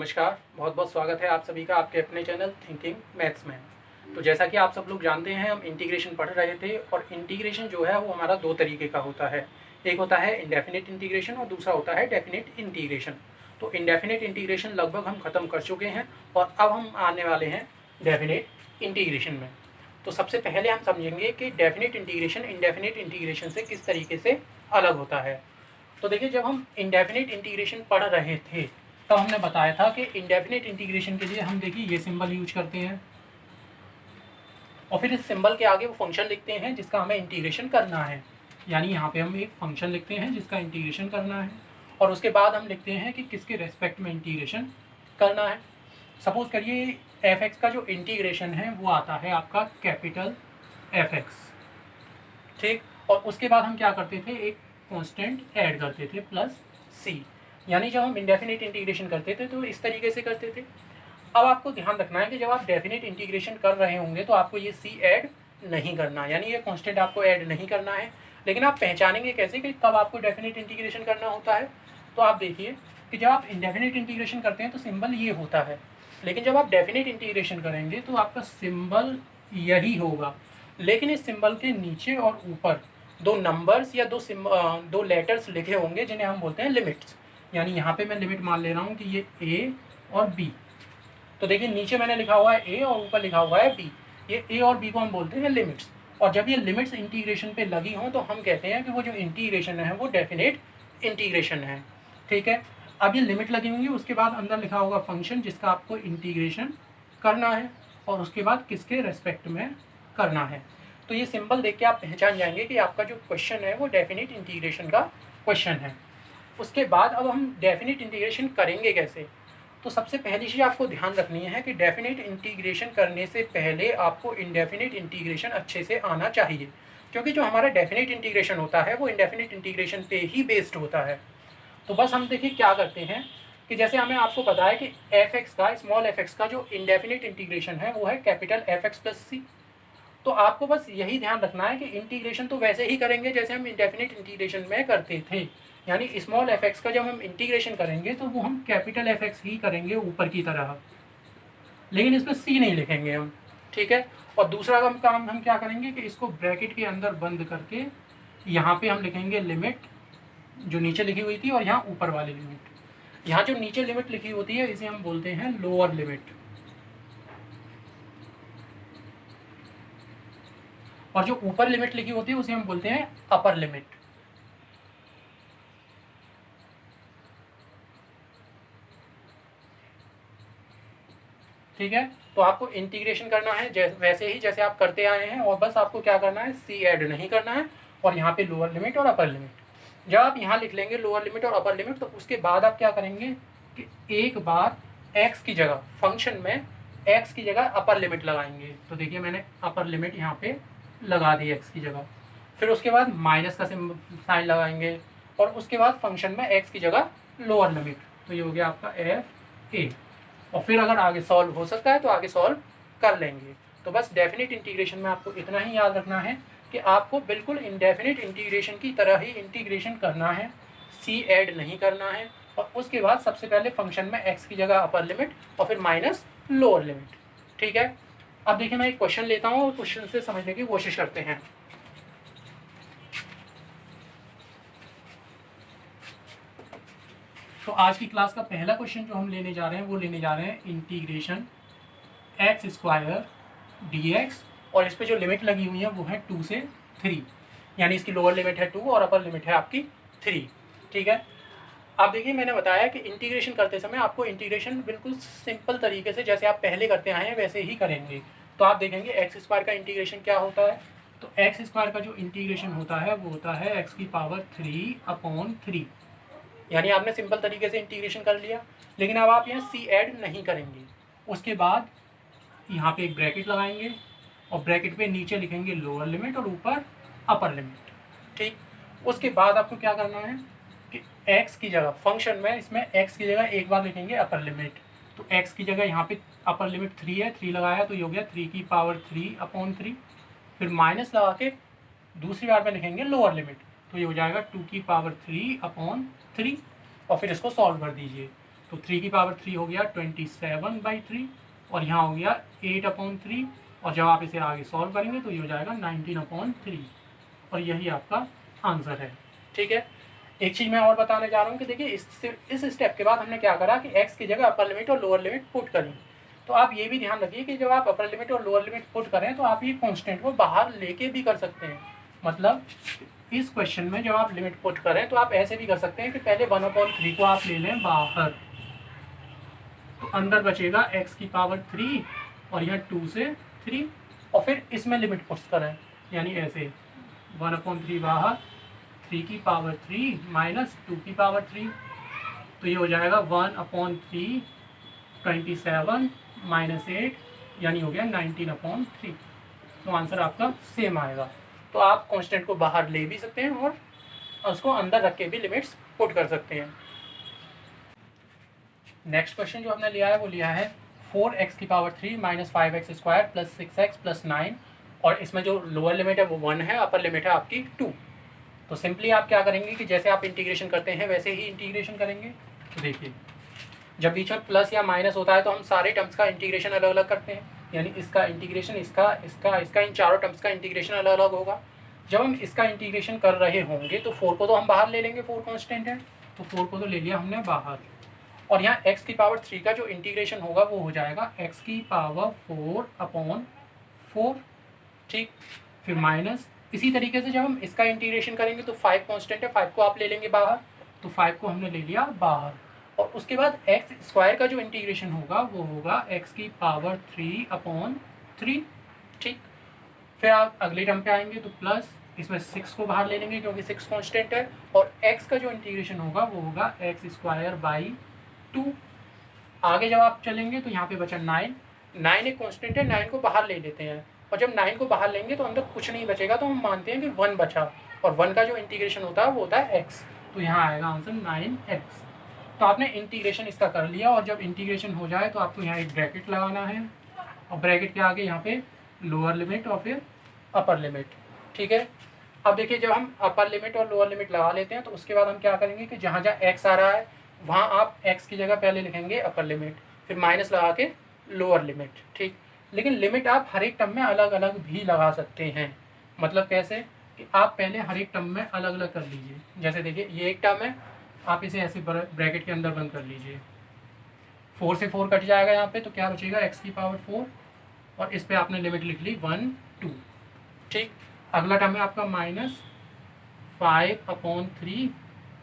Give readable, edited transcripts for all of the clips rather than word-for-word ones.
नमस्कार, बहुत बहुत स्वागत है आप सभी का आपके अपने चैनल थिंकिंग मैथ्स में। तो जैसा कि आप सब लोग जानते हैं, हम इंटीग्रेशन पढ़ रहे थे और इंटीग्रेशन जो है वो हमारा दो तरीके का होता है। एक होता है इंडेफिनिट इंटीग्रेशन और दूसरा होता है डेफिनिट इंटीग्रेशन। तो इंडेफिनिट इंटीग्रेशन लगभग हम ख़त्म कर चुके हैं और अब हम आने वाले हैं डेफिनिट इंटीग्रेशन में। तो सबसे पहले हम समझेंगे कि डेफिनिट इंटीग्रेशन इंडेफिनिट इंटीग्रेशन से किस तरीके से अलग होता है। तो देखिए, जब हम इंडेफिनिट इंटीग्रेशन पढ़ रहे थे तब हमने बताया था कि इंडेफिनिट इंटीग्रेशन के लिए हम देखिए ये सिंबल यूज करते हैं और फिर इस सिंबल के आगे वो फंक्शन लिखते हैं जिसका हमें इंटीग्रेशन करना है। यानी यहाँ पे हम एक फंक्शन लिखते हैं जिसका इंटीग्रेशन करना है और उसके बाद हम लिखते हैं कि किसके रेस्पेक्ट में इंटीग्रेशन करना है। सपोज करिए एफ एक्स का जो इंटीग्रेशन है वो आता है आपका कैपिटल एफ एक्स, ठीक। और उसके बाद हम क्या करते थे, एक कांस्टेंट ऐड करते थे प्लस सी। यानी जब हम इंडेफिनिट इंटीग्रेशन करते थे तो इस तरीके से करते थे। अब आपको ध्यान रखना है कि जब आप डेफिनिट इंटीग्रेशन कर रहे होंगे तो आपको ये सी ऐड नहीं करना, यानी ये कांस्टेंट आपको ऐड नहीं करना है। लेकिन आप पहचानेंगे कैसे कि कब आपको डेफिनिट इंटीग्रेशन करना होता है। तो आप देखिए कि जब आप इंडेफिनिट इंटीग्रेशन करते हैं तो सिंबल ये होता है, लेकिन जब आप डेफिनिट इंटीग्रेशन करेंगे तो आपका सिंबल यही होगा, लेकिन इस सिंबल के नीचे और ऊपर दो नंबर्स या दो लेटर्स लिखे होंगे जिन्हें हम बोलते हैं लिमिट्स। यानी यहाँ पे मैं लिमिट मान ले रहा हूँ कि ये ए और बी। तो देखिए, नीचे मैंने लिखा हुआ है ए और ऊपर लिखा हुआ है बी। ये ए और बी को हम बोलते हैं लिमिट्स। और जब ये लिमिट्स इंटीग्रेशन पे लगी हों तो हम कहते हैं कि वो जो इंटीग्रेशन है वो डेफिनेट इंटीग्रेशन है, ठीक है। अब ये लिमिट लगी होंगी, उसके बाद अंदर लिखा होगा फंक्शन जिसका आपको इंटीग्रेशन करना है और उसके बाद किसके रेस्पेक्ट में करना है। तो ये सिंबल देख के आप पहचान जाएंगे कि आपका जो क्वेश्चन है वो डेफिनिट इंटीग्रेशन का क्वेश्चन है। उसके बाद अब हम डेफिनिट इंटीग्रेशन करेंगे कैसे। तो सबसे पहली चीज़ आपको ध्यान रखनी है कि डेफिनिट इंटीग्रेशन करने से पहले आपको इंडेफिनिट इंटीग्रेशन अच्छे से आना चाहिए, क्योंकि जो हमारा डेफिनिट इंटीग्रेशन होता है वो इंडेफिनिट इंटीग्रेशन पे ही बेस्ड होता है। तो बस हम देखिए क्या करते हैं कि जैसे हमें आपको बताया कि एफ एक्स का, स्मॉल एफ एक्स का जो इंडेफिनिट इंटीग्रेशन है वो है कैपिटल एफ एक्स प्लस सी। तो आपको बस यही ध्यान रखना है कि इंटीग्रेशन तो वैसे ही करेंगे जैसे हम इंडेफिनिट इंटीग्रेशन में करते थे। यानी स्मॉल एफ एक्स का जब हम इंटीग्रेशन करेंगे तो वो हम कैपिटल एफ एक्स ही करेंगे ऊपर की तरह, लेकिन इसमें सी नहीं लिखेंगे हम, ठीक है। और दूसरा काम हम क्या करेंगे कि इसको ब्रैकेट के अंदर बंद करके यहाँ पे हम लिखेंगे लिमिट जो नीचे लिखी हुई थी और यहाँ ऊपर वाली लिमिट। यहाँ जो नीचे लिमिट लिखी होती है इसे हम बोलते हैं लोअर लिमिट, और जो ऊपर लिमिट लिखी होती है उसे हम बोलते हैं अपर लिमिट। ठीक है। तो आपको इंटीग्रेशन करना है वैसे ही जैसे आप करते आए हैं, और बस आपको क्या करना है, सी ऐड नहीं करना है और यहाँ पे लोअर लिमिट और अपर लिमिट। जब आप यहाँ लिख लेंगे लोअर लिमिट और अपर लिमिट तो उसके बाद आप क्या करेंगे कि एक बार एक्स की जगह, फंक्शन में एक्स की जगह अपर लिमिट लगाएंगे। तो देखिए मैंने अपर लिमिट यहाँ पे लगा दी एक्स की जगह। फिर उसके बाद माइनस का साइन लगाएंगे और उसके बाद फंक्शन में एक्स की जगह लोअर लिमिट। तो ये हो गया आपका एफ ए। और फिर अगर आगे सॉल्व हो सकता है तो आगे सॉल्व कर लेंगे। तो बस डेफिनिट इंटीग्रेशन में आपको इतना ही याद रखना है कि आपको बिल्कुल इंडेफिनिट इंटीग्रेशन की तरह ही इंटीग्रेशन करना है, सी ऐड नहीं करना है। और उसके बाद सबसे पहले फंक्शन में एक्स की जगह अपर लिमिट और फिर माइनस लोअर लिमिट, ठीक है। अब देखिए मैं एक क्वेश्चन लेता हूँ और क्वेश्चन से समझने की कोशिश करते हैं। तो आज की क्लास का पहला क्वेश्चन जो हम लेने जा रहे हैं वो लेने जा रहे हैं integration x square D x, और इस पे जो लिमिट लगी हुई है वो है 2 से 3। यानी इसकी लोअर लिमिट है 2 और अपर लिमिट है आपकी 3, ठीक है। अब देखिए मैंने बताया कि इंटीग्रेशन करते समय आपको इंटीग्रेशन बिल्कुल सिंपल तरीके से जैसे आप पहले करते आए हैं वैसे ही करेंगे। तो आप देखेंगे एक्स स्क्वायर का इंटीग्रेशन क्या होता है। तो एक्स स्क्वायर का जो इंटीग्रेशन होता है वो होता है एक्स की पावर 3/3। यानी आपने सिंपल तरीके से इंटीग्रेशन कर लिया, लेकिन अब आप यहाँ सी ऐड नहीं करेंगे। उसके बाद यहाँ पे एक ब्रैकेट लगाएंगे और ब्रैकेट पे नीचे लिखेंगे लोअर लिमिट और ऊपर अपर लिमिट, ठीक। उसके बाद आपको क्या करना है कि x की जगह, फंक्शन में इसमें x की जगह एक बार लिखेंगे अपर लिमिट। तो x की जगह यहाँ पे अपर लिमिट 3 है, 3 लगाया तो ये हो गया 3 की पावर 3/3। फिर माइनस लगा के दूसरी बार में लिखेंगे लोअर लिमिट, तो ये हो जाएगा 2 की पावर 3/3। और फिर इसको सॉल्व कर दीजिए। तो तो 3 की पावर 3 हो गया 27/3 और यहाँ हो गया 8/3 और जब आप इसे आगे सॉल्व करेंगे तो ये हो जाएगा 19/3 और यही आपका आंसर है। ठीक है, एक चीज़ मैं और बताने जा रहा हूँ कि देखिए इस स्टेप के बाद हमने क्या करा कि x की जगह अपर लिमिट और लोअर लिमिट पुट करी। तो आप ये भी ध्यान रखिए कि जब आप अपर लिमिट और लोअर लिमिट पुट करें तो आप ये कांस्टेंट को बाहर लेके भी कर सकते हैं। मतलब इस क्वेश्चन में जब आप लिमिट पुट करें तो आप ऐसे भी कर सकते हैं कि पहले 1/3 को आप ले लें बाहर, तो अंदर बचेगा x की पावर 3 और यहाँ 2 से 3 और फिर इसमें लिमिट पुट करें, यानी ऐसे 1/3 बाहर, 3 की पावर 3 माइनस 2 की पावर 3, तो ये हो जाएगा 1/3 27 माइनस 8 यानी हो गया 19/3। तो आंसर आपका सेम आएगा। तो आप कांस्टेंट को बाहर ले भी सकते हैं और उसको अंदर रख के भी लिमिट्स पुट कर सकते हैं। नेक्स्ट क्वेश्चन जो हमने लिया है वो लिया है 4x की power 3 minus 5x square plus 6x plus 9 और इसमें जो लोअर लिमिट है वो 1 है, अपर लिमिट है आपकी 2। तो सिंपली आप क्या करेंगे कि जैसे आप इंटीग्रेशन करते हैं वैसे ही इंटीग्रेशन करेंगे। तो देखिए जब बीच में प्लस या माइनस होता है तो हम सारे टर्म्स का इंटीग्रेशन अलग अलग करते हैं, यानी इसका इंटीग्रेशन, इसका इन चारों टर्म्स का इंटीग्रेशन अलग अलग होगा। जब हम इसका इंटीग्रेशन कर रहे होंगे तो 4 को तो हम बाहर ले लेंगे, 4 कांस्टेंट है तो 4 को तो ले लिया हमने बाहर। और यहाँ x की पावर 3 का जो इंटीग्रेशन होगा वो हो जाएगा x की पावर 4/4। ठीक, फिर माइनस इसी तरीके से जब हम इसका इंटीग्रेशन करेंगे तो 5 कांस्टेंट है, 5 को आप ले लेंगे बाहर, तो 5 को हमने ले लिया बाहर। और उसके बाद एक्स स्क्वायर का जो इंटीग्रेशन होगा वो होगा x की पावर 3/3। ठीक, फिर आप अगले टर्म पे आएंगे तो प्लस इसमें 6 को बाहर ले लेंगे क्योंकि 6 कांस्टेंट है और x का जो इंटीग्रेशन होगा वो होगा x²/2। आगे जब आप चलेंगे तो यहाँ पे बचा 9 एक कांस्टेंट है, 9 को बाहर ले लेते हैं और जब 9 को बाहर लेंगे तो अंदर कुछ नहीं बचेगा, तो हम मानते हैं कि 1 बचा और 1 का जो इंटीग्रेशन होता है वो होता है x, तो यहाँ आएगा आंसर 9x। तो आपने इंटीग्रेशन इसका कर लिया और जब इंटीग्रेशन हो जाए तो आपको यहाँ एक ब्रैकेट लगाना है और ब्रैकेट के आगे यहाँ पे लोअर लिमिट और फिर अपर लिमिट। ठीक है, अब देखिए जब हम अपर लिमिट और लोअर लिमिट लगा लेते हैं तो उसके बाद हम क्या करेंगे कि जहाँ जहाँ x आ रहा है वहाँ आप x की जगह पहले लिखेंगे अपर लिमिट, फिर माइनस लगा के लोअर लिमिट। ठीक, लेकिन लिमिट आप हर एक टर्म में अलग अलग भी लगा सकते हैं। मतलब कैसे कि आप पहले हर एक टर्म में अलग अलग कर लीजिए। जैसे देखिए ये एक टर्म है, आप इसे ऐसे ब्रैकेट के अंदर बंद कर लीजिए, 4 से 4 कट जाएगा यहाँ पे, तो क्या बचेगा x की पावर 4 और इस पे आपने लिमिट लिख ली 1 2। ठीक, अगला टर्म है आपका माइनस 5/3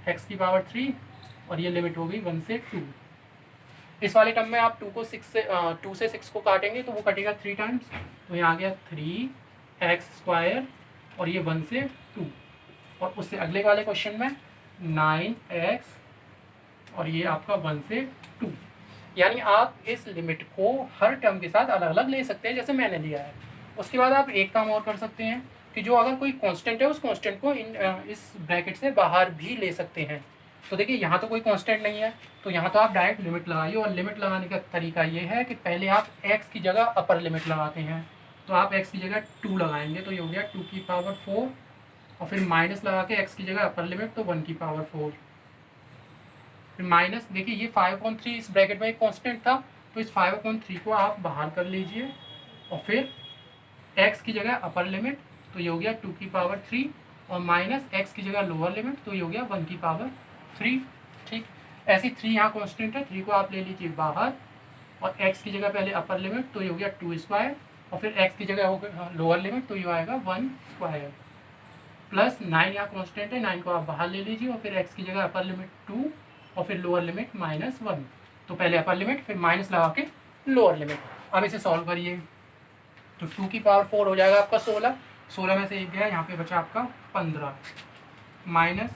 x की पावर 3 और ये लिमिट हो गई 1 से 2। इस वाले टर्म में आप 2 से 6 को काटेंगे तो वो कटेगा 3 टाइम्स, तो यहाँ आ गया 3x² और ये 1 से 2। और उससे अगले वाले क्वेश्चन में 9x और ये आपका 1 से 2। यानी आप इस लिमिट को हर टर्म के साथ अलग अलग ले सकते हैं जैसे मैंने लिया है। उसके बाद आप एक काम और कर सकते हैं कि जो अगर कोई कांस्टेंट है उस कांस्टेंट को इस ब्रैकेट से बाहर भी ले सकते हैं। तो देखिए यहाँ तो कोई कांस्टेंट नहीं है तो यहाँ तो आप डायरेक्ट लिमिट लगाइए और लिमिट लगाने का तरीका ये है कि पहले आप x की जगह अपर लिमिट लगाते हैं, तो आप x की जगह 2 लगाएंगे तो ये हो गया 2 की पावर 4 और फिर माइनस लगा के x की जगह अपर लिमिट तो 1 की पावर 4, फिर माइनस देखिए ये 5/3 इस ब्रैकेट में एक कांस्टेंट था तो इस 5/3 को आप बाहर कर लीजिए और फिर x की जगह अपर लिमिट तो ये हो गया 2 की पावर 3 और माइनस x की जगह लोअर लिमिट तो ये हो गया 1 की पावर 3। ठीक, ऐसी 3 यहाँ कांस्टेंट है, 3 को आप ले लीजिए बाहर और x की जगह पहले अपर लिमिट तो ये हो गया 2² और फिर x की जगह हो गया लोअर लिमिट तो ये आएगा 1² प्लस 9 यहाँ कांस्टेंट है, 9 को आप बाहर ले लीजिए और फिर x की जगह अपर लिमिट 2 और फिर लोअर लिमिट -1। तो पहले अपर लिमिट फिर माइनस लगा के लोअर लिमिट। अब इसे सॉल्व करिए तो 2 की पावर 4 हो जाएगा आपका 16 में से एक गया, यहाँ पे बचा आपका 15 माइनस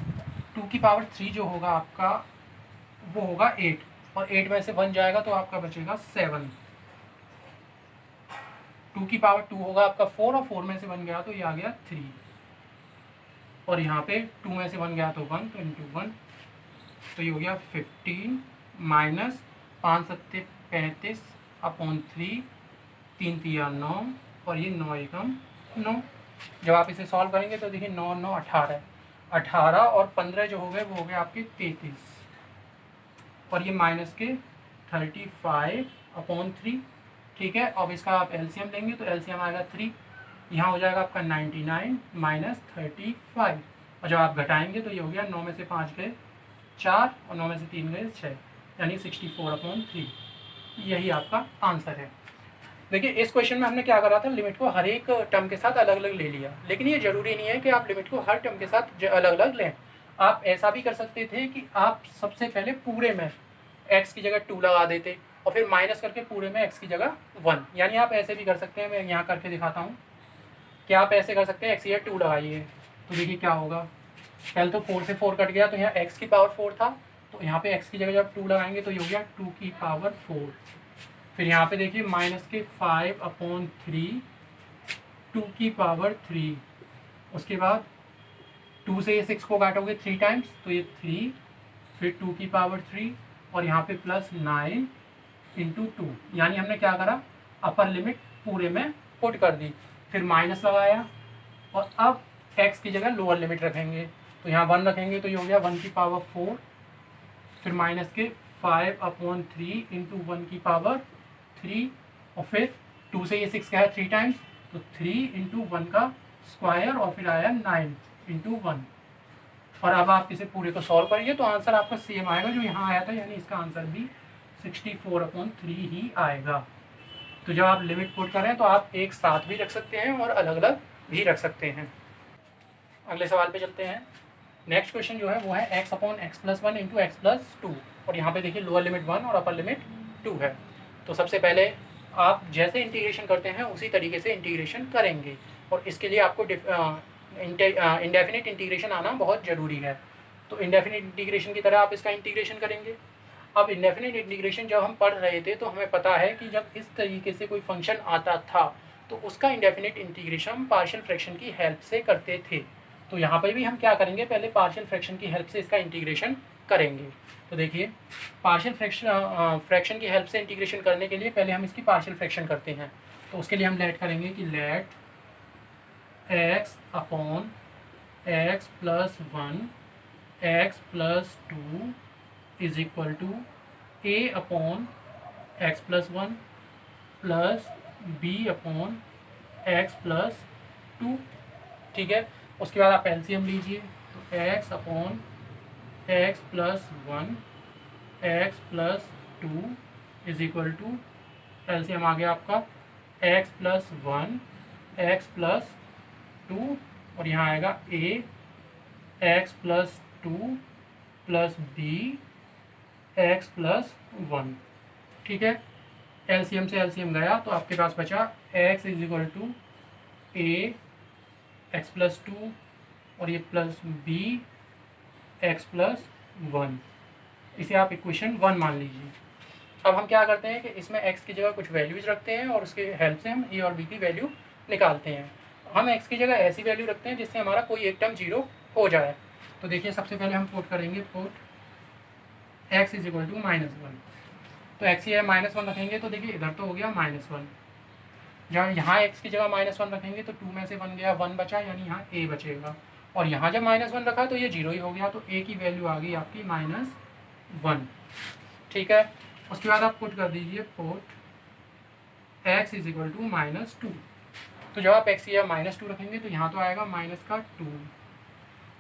2 की पावर 3 जो होगा आपका वो होगा 8 और 8 में से 1 जाएगा तो आपका बचेगा 7। 2 की पावर 2 होगा आपका 4 और 4 में से 1 गया तो ये आ गया 3 और यहाँ पे 2 में से 1 गया तो 1 तो इंटू 1 तो ये हो गया 15 माइनस 5 7 35/3 3 3 9 और ये 9 एकम 9। जब आप इसे सॉल्व करेंगे तो देखिए 9 9 18 और 15 जो हो गए वो हो गए आपके 33। और ये माइनस के 35/3, ठीक है। अब इसका आप एलसीएम लेंगे तो एलसीएम आएगा 3, यहाँ हो जाएगा आपका 99 माइनस 35, और जब आप घटाएंगे तो ये हो गया 9 में से 5 गए 4 और 9 में से 3 गए 6, यानी 64/3। यही आपका आंसर है। देखिए इस क्वेश्चन में हमने क्या करा था, लिमिट को हर एक टर्म के साथ अलग अलग ले लिया, लेकिन ये जरूरी नहीं है कि आप लिमिट को हर टर्म के साथ अलग अलग लें। आप ऐसा भी कर सकते थे कि आप सबसे पहले पूरे में x की जगह 2 लगा देते और फिर माइनस करके पूरे में x की जगह 1, यानी आप ऐसे भी कर सकते हैं। मैं यहाँ करके दिखाता हूँ कि आप ऐसे कर सकते हैं, x की जगह 2 लगाइए तो देखिए क्या होगा। पहले तो 4 से 4 कट गया तो यहाँ x की पावर 4 था, तो यहाँ पे x की जगह जब 2 लगाएंगे तो ये हो गया 2 की पावर 4। फिर यहाँ पे देखिए माइनस के 5/3 2 की पावर 3, उसके बाद 2 से ये 6 को काटोगे 3 टाइम्स तो ये 3, फिर 2 की पावर 3 और यहाँ पे प्लस 9 इंटू 2, यानी हमने क्या करा, अपर लिमिट पूरे में पुट कर दी, फिर माइनस लगाया और अब x की जगह लोअर लिमिट रखेंगे तो यहाँ 1 रखेंगे तो ये हो गया 1 की पावर 4, फिर माइनस के 5/3 इंटू 1 की पावर 3 और फिर 2 से ये 6 का है 3 टाइम्स तो 3 इंटू 1 का स्क्वायर और फिर आया 9 इंटू 1। और अब आप इसे पूरे को सॉल्व करिए तो आंसर आपका सेम आएगा जो यहाँ आया था, यानी इसका आंसर भी 64/3 ही आएगा। तो जब आप लिमिट पुट करें तो आप एक साथ भी रख सकते हैं और अलग अलग भी रख सकते हैं। अगले सवाल पे चलते हैं। नेक्स्ट क्वेश्चन जो है वो है x/(x+1) इंटू x+2, और यहाँ पे देखिए लोअर लिमिट 1 और अपर लिमिट 2 है। तो सबसे पहले आप जैसे इंटीग्रेशन करते हैं उसी तरीके से इंटीग्रेशन करेंगे, और इसके लिए आपको इंडेफिनिट इंटीग्रेशन आना बहुत ज़रूरी है। तो इंडेफिनिट इंटीग्रेशन की तरह आप इसका इंटीग्रेशन करेंगे। अब इंडेफिनिट इंटीग्रेशन जब हम पढ़ रहे थे तो हमें पता है कि जब इस तरीके से कोई फंक्शन आता था तो उसका इंडेफिनिट इंटीग्रेशन हम पार्शियल फ्रैक्शन की हेल्प से करते थे। तो यहाँ पर भी हम क्या करेंगे, पहले पार्शियल फ्रैक्शन की हेल्प से इसका इंटीग्रेशन करेंगे। तो देखिए पार्शियल फ्रैक्शन की हेल्प से इंटीग्रेशन करने के लिए पहले हम इसकी पार्शियल फ्रैक्शन करते हैं। तो उसके लिए हम लेट करेंगे कि let x/(x+1) x+2 is equal to a/(x+1) plus b/(x+2), ठीक है। उसके बाद आप एलसीएम लीजिए तो x/(x+1) x+2 is equal to, LCM आ गया आपका x+1 x+2 और यहाँ आएगा a x+2 plus b x+1, ठीक है। एलसीएम से एलसीएम गया तो आपके पास बचा x is equal to a x+2 और ये प्लस b x+1, इसे आप इक्वेशन 1 मान लीजिए। अब हम क्या करते हैं कि इसमें x की जगह कुछ वैल्यूज़ रखते हैं और उसके हेल्प से हम a और b की वैल्यू निकालते हैं। हम x की जगह ऐसी वैल्यू रखते हैं जिससे हमारा कोई एक टर्म 0 हो जाए। तो देखिए सबसे पहले हम पुट करेंगे, put x is equal to -1, तो x ये -1 रखेंगे तो देखिए इधर तो हो गया -1, जब यहाँ x की जगह -1 रखेंगे तो 2 में से 1 गया 1 बचा, यानी यहाँ a बचेगा, और यहाँ जब -1 रखा तो ये 0 ही हो गया, तो a की वैल्यू आ गई आपकी -1, ठीक है। उसके बाद आप पुट कर दीजिए, put x is equal to -2, तो जब आप x की जगह -2 रखेंगे तो यहाँ तो आएगा -2,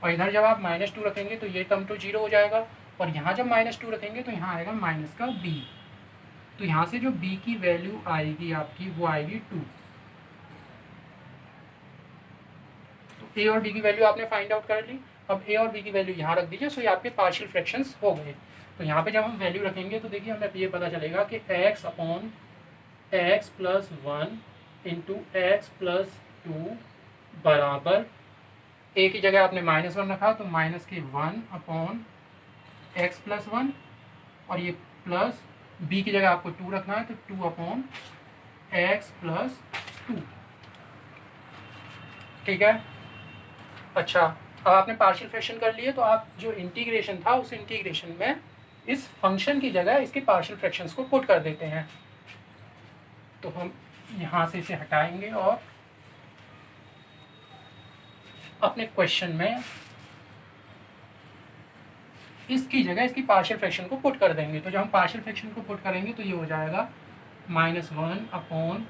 और इधर जब आप -2 रखेंगे तो ये टर्म तो 0 हो जाएगा, और यहाँ जब -2 रखेंगे तो यहाँ आएगा -b, तो यहाँ से जो b की वैल्यू आएगी आपकी वो आएगी 2। तो a और b की वैल्यू आपने फाइंड आउट कर ली। अब a और b की वैल्यू यहाँ रख दीजिए, सो ये आपके पार्शियल फ्रैक्शंस हो गए। तो यहाँ पे जब हम वैल्यू रखेंगे तो देखिए हमें ये पता चलेगा कि x/(x+1) इंटू x+2 बराबर, a की जगह आपने -1 रखा तो -1/(x+1) और ये प्लस b की जगह आपको 2 रखना है तो 2/(x+2), ठीक है। अच्छा, अब आपने पार्शियल फ्रैक्शन कर लिए तो आप जो इंटीग्रेशन था उस इंटीग्रेशन में इस फंक्शन की जगह इसके पार्शियल फ्रैक्शंस को पुट कर देते हैं। तो हम यहाँ से इसे हटाएंगे और अपने क्वेश्चन में इसकी जगह इसकी पार्शियल फ्रैक्शन को पुट कर देंगे। तो जब हम पार्शियल फ्रैक्शन को पुट करेंगे तो ये हो जाएगा -1 अपॉन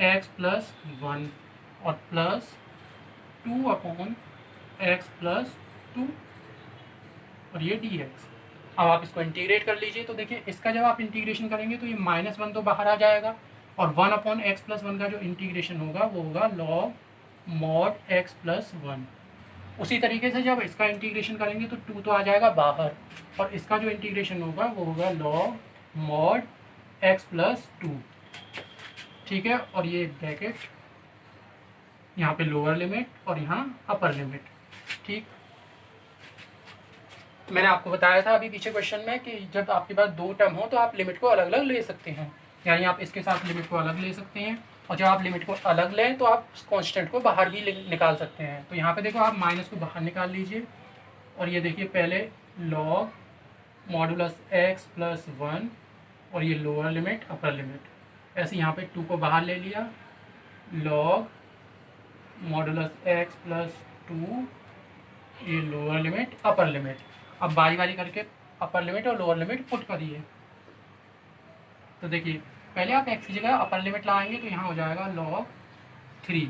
x प्लस 1 और प्लस 2 अपॉन x प्लस 2 और ये dx। अब आप इसको इंटीग्रेट कर लीजिए। तो देखिए इसका जब आप इंटीग्रेशन करेंगे तो ये -1 तो बाहर आ जाएगा और 1 अपॉन एक्स प्लस 1 का जो इंटीग्रेशन होगा वो होगा लॉग मॉड x प्लस 1। उसी तरीके से जब इसका इंटीग्रेशन करेंगे तो 2 तो आ जाएगा बाहर और इसका जो इंटीग्रेशन होगा वो होगा लॉग मॉड x प्लस 2। ठीक है, और ये ब्रैकेट यहाँ पे लोअर लिमिट और यहाँ अपर लिमिट। ठीक, मैंने आपको बताया था अभी पीछे क्वेश्चन में कि जब आपके पास दो टर्म हो तो आप लिमिट को अलग अलग ले सकते हैं, यानी आप इसके साथ लिमिट को अलग ले सकते हैं और जब आप लिमिट को अलग लें तो आप कांस्टेंट को बाहर भी निकाल सकते हैं। तो यहाँ पे देखो आप माइनस को बाहर निकाल लीजिए और ये देखिए पहले लॉग मॉडुलस x प्लस 1 और ये लोअर लिमिट अपर लिमिट, ऐसे यहाँ पे 2 को बाहर ले लिया, लॉग मॉडुलस x प्लस 2 ये लोअर लिमिट अपर लिमिट। अब बारी बारी करके अपर लिमिट और लोअर लिमिट पुट करिए। तो देखिए पहले आप x की जगह अपर लिमिट लगाएंगे तो यहाँ हो जाएगा log 3।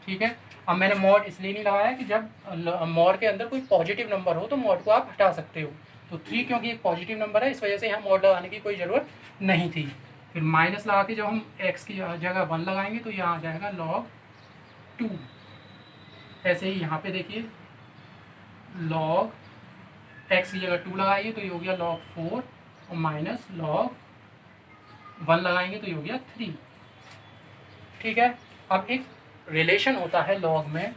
ठीक है, अब मैंने मॉड इसलिए नहीं लगाया कि जब मॉड के अंदर कोई पॉजिटिव नंबर हो तो मॉड को आप हटा सकते हो। तो 3 क्योंकि एक पॉजिटिव नंबर है इस वजह से यहाँ मॉड लगाने की कोई ज़रूरत नहीं थी। फिर माइनस लगा के जब हम x की जगह 1 लगाएंगे तो यहाँ आ जाएगा log 2। ऐसे ही यहाँ पे देखिए log x की जगह 2 लगाइए तो ये हो गया log 4 और माइनस log 1 लगाएंगे तो ये हो गया 3। ठीक है, अब एक रिलेशन होता है लॉग में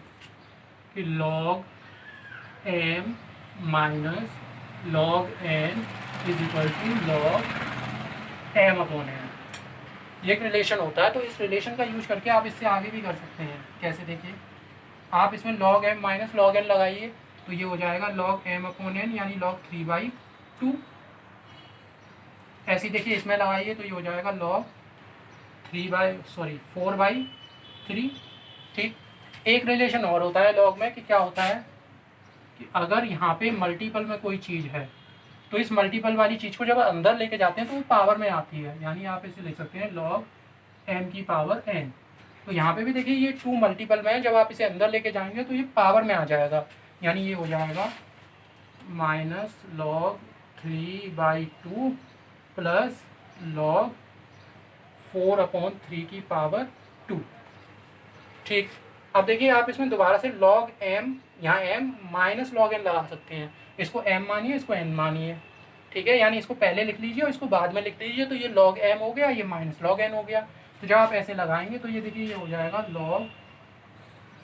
कि log m minus log n is equal to log m upon n। ये एक रिलेशन होता है, तो इस रिलेशन का यूज करके आप इससे आगे भी कर सकते हैं। कैसे, देखिए आप इसमें log m minus log n लगाइए तो ये हो जाएगा log m अपॉन n यानी log 3/2। ऐसे देखिए इसमें लगाइए तो ये हो जाएगा log 4/3। ठीक, एक रिलेशन और होता है लॉग में कि क्या होता है कि अगर यहाँ पे मल्टीपल में कोई चीज़ है तो इस मल्टीपल वाली चीज़ को जब अंदर लेके जाते हैं तो वो पावर में आती है, यानी आप इसे लिख सकते हैं log m की पावर n। तो यहाँ पे भी देखिए ये 2 मल्टीपल में है, जब आप इसे अंदर लेके जाएंगे तो ये पावर में आ जाएगा, यानी ये हो जाएगा माइनस log 3/2 प्लस log 4/3 की पावर 2। ठीक, अब देखिए आप इसमें दोबारा से log m, यहाँ m माइनस log n लगा सकते हैं। इसको m मानिए, इसको n मानिए। ठीक है, यानी इसको पहले लिख लीजिए और इसको बाद में लिख लीजिए तो ये log m हो गया, ये माइनस log n हो गया। तो जब आप ऐसे लगाएंगे तो ये देखिए ये हो जाएगा log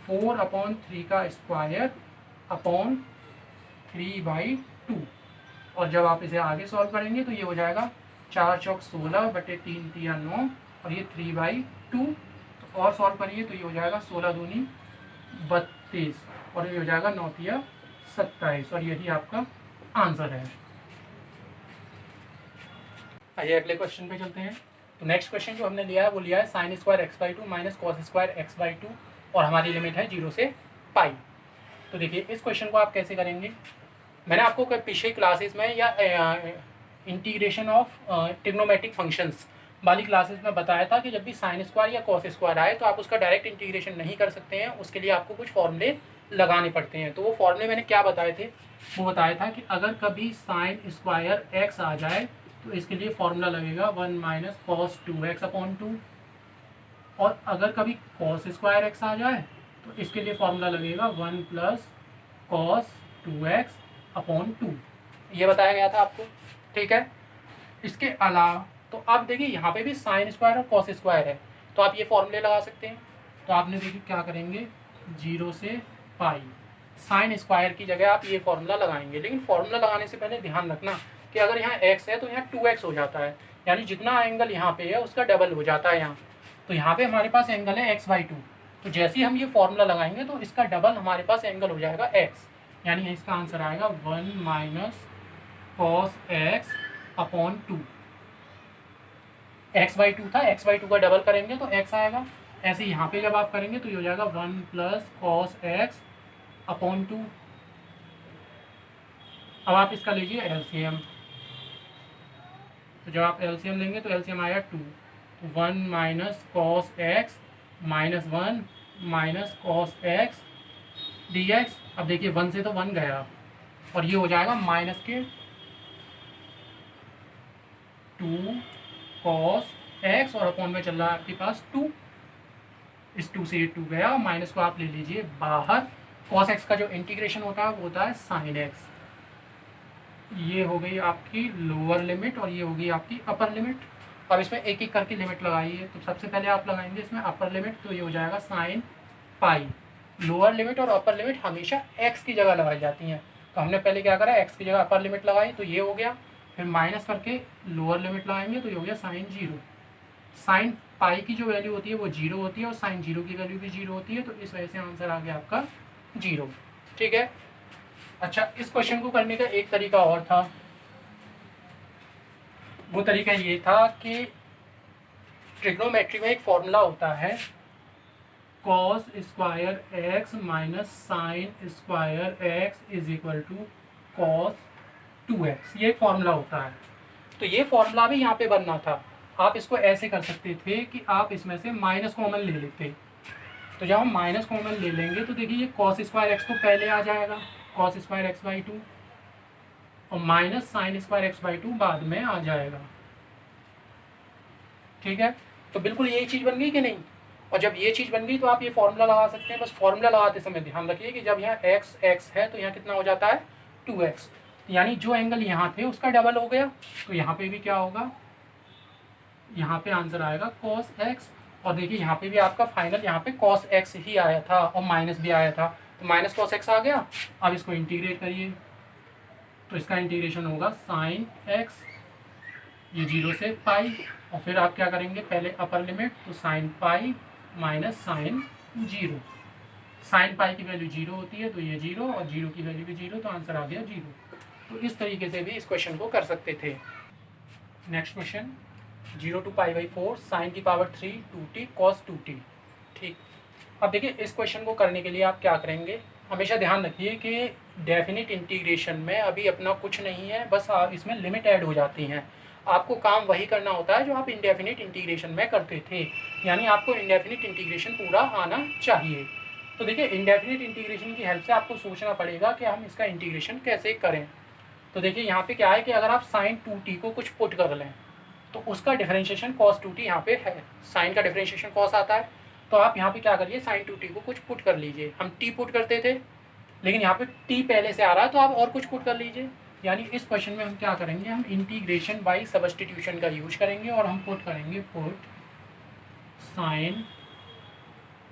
4/3 का स्क्वायर अपॉन 3/2। और जब आप इसे आगे सॉल्व करेंगे तो ये हो जाएगा 4 चौक 16 बटे 3 तिया 9 और ये 3/2। तो और सॉल्व करिए तो ये हो जाएगा 16 दूनी 32 और ये हो जाएगा 9 तिया 27 और यही आपका आंसर है। आइए अगले क्वेश्चन पे चलते हैं। तो नेक्स्ट क्वेश्चन जो हमने लिया है वो लिया है sin square x/2 minus cos square x/2 और हमारी लिमिट है 0 से पाई। तो देखिए इस क्वेश्चन को आप कैसे करेंगे, मैंने आपको पिछले क्लासेस में या इंटीग्रेशन ऑफ ट्रिग्नोमेट्रिक फंक्शंस वाली क्लासेस में बताया था कि जब भी साइन स्क्वायर या कॉस स्क्वायर आए तो आप उसका डायरेक्ट इंटीग्रेशन नहीं कर सकते हैं, उसके लिए आपको कुछ फॉर्मूले लगाने पड़ते हैं। तो वो फॉर्मूले मैंने क्या बताए थे, वो बताया था कि अगर कभी साइन स्क्वायर x आ जाए तो इसके लिए फॉर्मूला लगेगा 1 माइनस कॉस 2x अपॉन 2, और अगर कभी कॉस स्क्वायर x आ जाए तो इसके लिए फॉर्मूला लगेगा 1 प्लस कॉस 2x अपॉन 2। ये बताया गया था आपको। ठीक है, इसके अलावा तो आप देखिए यहाँ पे भी साइन स्क्वायर और कॉस स्क्वायर है तो आप ये फॉर्मूले लगा सकते हैं। तो आपने देखिए क्या करेंगे, 0 से पाई साइन स्क्वायर की जगह आप ये फॉर्मूला लगाएंगे। लेकिन फॉर्मूला लगाने से पहले ध्यान रखना कि अगर यहाँ x है तो यहाँ 2x हो जाता है, यानी जितना एंगल यहाँ पे है उसका डबल हो जाता है यहाँ। तो यहाँ पे हमारे पास एंगल है x/2, तो जैसे ही हम ये फॉर्मूला लगाएंगे तो इसका डबल हमारे पास एंगल हो जाएगा x, यानी इसका आंसर आएगा 1 minus cos x upon 2। x/2 था, x/2 का डबल करेंगे तो x आएगा। ऐसे यहाँ पे जब आप करेंगे तो ये हो जाएगा 1 प्लस कॉस x अपॉन 2। अब आप इसका लीजिए एलसीएम। तो जब आप एलसीएम लेंगे तो एलसीएम आया 2, 1 minus cos x minus 1 minus cos x d x. अब देखिए 1 से तो 1 गया और ये हो जाएगा माइनस के 2 कॉस एक्स और अपॉन में चल रहा है आपके पास 2। इस 2 से ये 2 गया और माइनस को आप ले लीजिए बाहर। कॉस एक्स का जो इंटीग्रेशन होता है वो होता है साइन एक्स। ये हो गई आपकी लोअर लिमिट और ये हो गई आपकी अपर लिमिट। अब इसमें एक एक करके लिमिट लगाइए। तो सबसे पहले आप लगाएंगे इसमें अपर लिमिट, तो ये हो जाएगा साइन पाई। लोअर लिमिट और अपर लिमिट हमेशा एक्स की जगह लगाई जाती हैं, तो हमने पहले क्या करा, एक्स की जगह अपर लिमिट लगाई तो ये हो गया। फिर माइनस करके लोअर लिमिट लगाएंगे तो ये हो गया साइन जीरो। साइन पाई की जो वैल्यू होती है वो जीरो होती है और साइन जीरो की वैल्यू भी जीरो होती है, तो इस वजह से आंसर आ गया आपका जीरो। ठीक है। अच्छा, इस क्वेश्चन को करने का एक तरीका और था। वो तरीका ये था कि ट्रिग्नोमेट्री में एक फॉर्मूला होता है cos square x minus sine square x is equal to cos 2x। ये एक फॉर्मूला होता है। तो ये फॉर्मूला भी यहाँ पे बनना था। आप इसको ऐसे कर सकते थे कि आप इसमें से माइनस कॉमन ले लेते। तो जब हम माइनस कॉमन ले लेंगे तो देखिए ये कॉस स्क्वायर एक्स तो पहले आ जाएगा, कॉस स्क्वायर एक्स बाई 2, और minus sine square x by 2 बाद में आ जाएगा। ठीक है, तो बिल्कुल यही चीज़ बन गई कि नहीं। और जब ये चीज़ बन गई तो आप ये फॉर्मूला लगा सकते हैं। बस फॉर्मूला लगाते समय ध्यान रखिए कि जब यहाँ एक्स एक्स है तो यहाँ कितना हो जाता है 2x, यानी जो एंगल यहाँ थे उसका डबल हो गया। तो यहाँ पे भी क्या होगा, यहाँ पे आंसर आएगा कॉस एक्स। और देखिए यहाँ पे भी आपका फाइनल यहाँ पे कॉस एक्स ही आया था और माइनस भी आया था, तो माइनस कॉस एक्स आ गया। अब इसको इंटीग्रेट करिए तो इसका इंटीग्रेशन होगा साइन एक्स, ये 0 से पाई, और फिर आप क्या करेंगे, पहले अपर लिमिट, तो sine pi minus sine zero. Sine pi की वैल्यू 0 होती है तो ये 0, और 0 की वैल्यू भी 0, तो आंसर आ गया 0। तो इस तरीके से भी इस क्वेश्चन को कर सकते थे। Next question, 0 to pi by 4 sine की पावर 3 2t कॉस 2t। ठीक, अब देखिए इस क्वेश्चन को करने के लिए आप क्या करेंगे, हमेशा ध्यान रखिए कि डेफिनिट इंटीग्रेशन में अभी अपना कुछ नहीं है, बस इसमें लिमिट ऐड हो जाती हैं। आपको काम वही करना होता है जो आप इंडेफिनिट इंटीग्रेशन में करते थे, यानी आपको इंडेफिनिट इंटीग्रेशन पूरा आना चाहिए। तो देखिए इंडेफिनिट इंटीग्रेशन की हेल्प से आपको सोचना पड़ेगा कि हम इसका इंटीग्रेशन कैसे करें। तो देखिए यहाँ पे क्या है कि अगर आप साइन 2t को कुछ पुट कर लें तो उसका डिफरेंशिएशन cos 2t यहाँ पे है। साइन का डिफरेंशिएशन cos आता है, तो आप यहाँ पे क्या करिए, साइन 2t को कुछ पुट कर लीजिए। हम t पुट करते थे, लेकिन यहाँ पे t पहले से आ रहा है तो आप और कुछ पुट कर लीजिए। यानी इस क्वेश्चन में हम क्या करेंगे, हम इंटीग्रेशन बाई सब्स्टिट्यूशन का यूज करेंगे और हम पुट करेंगे, put sine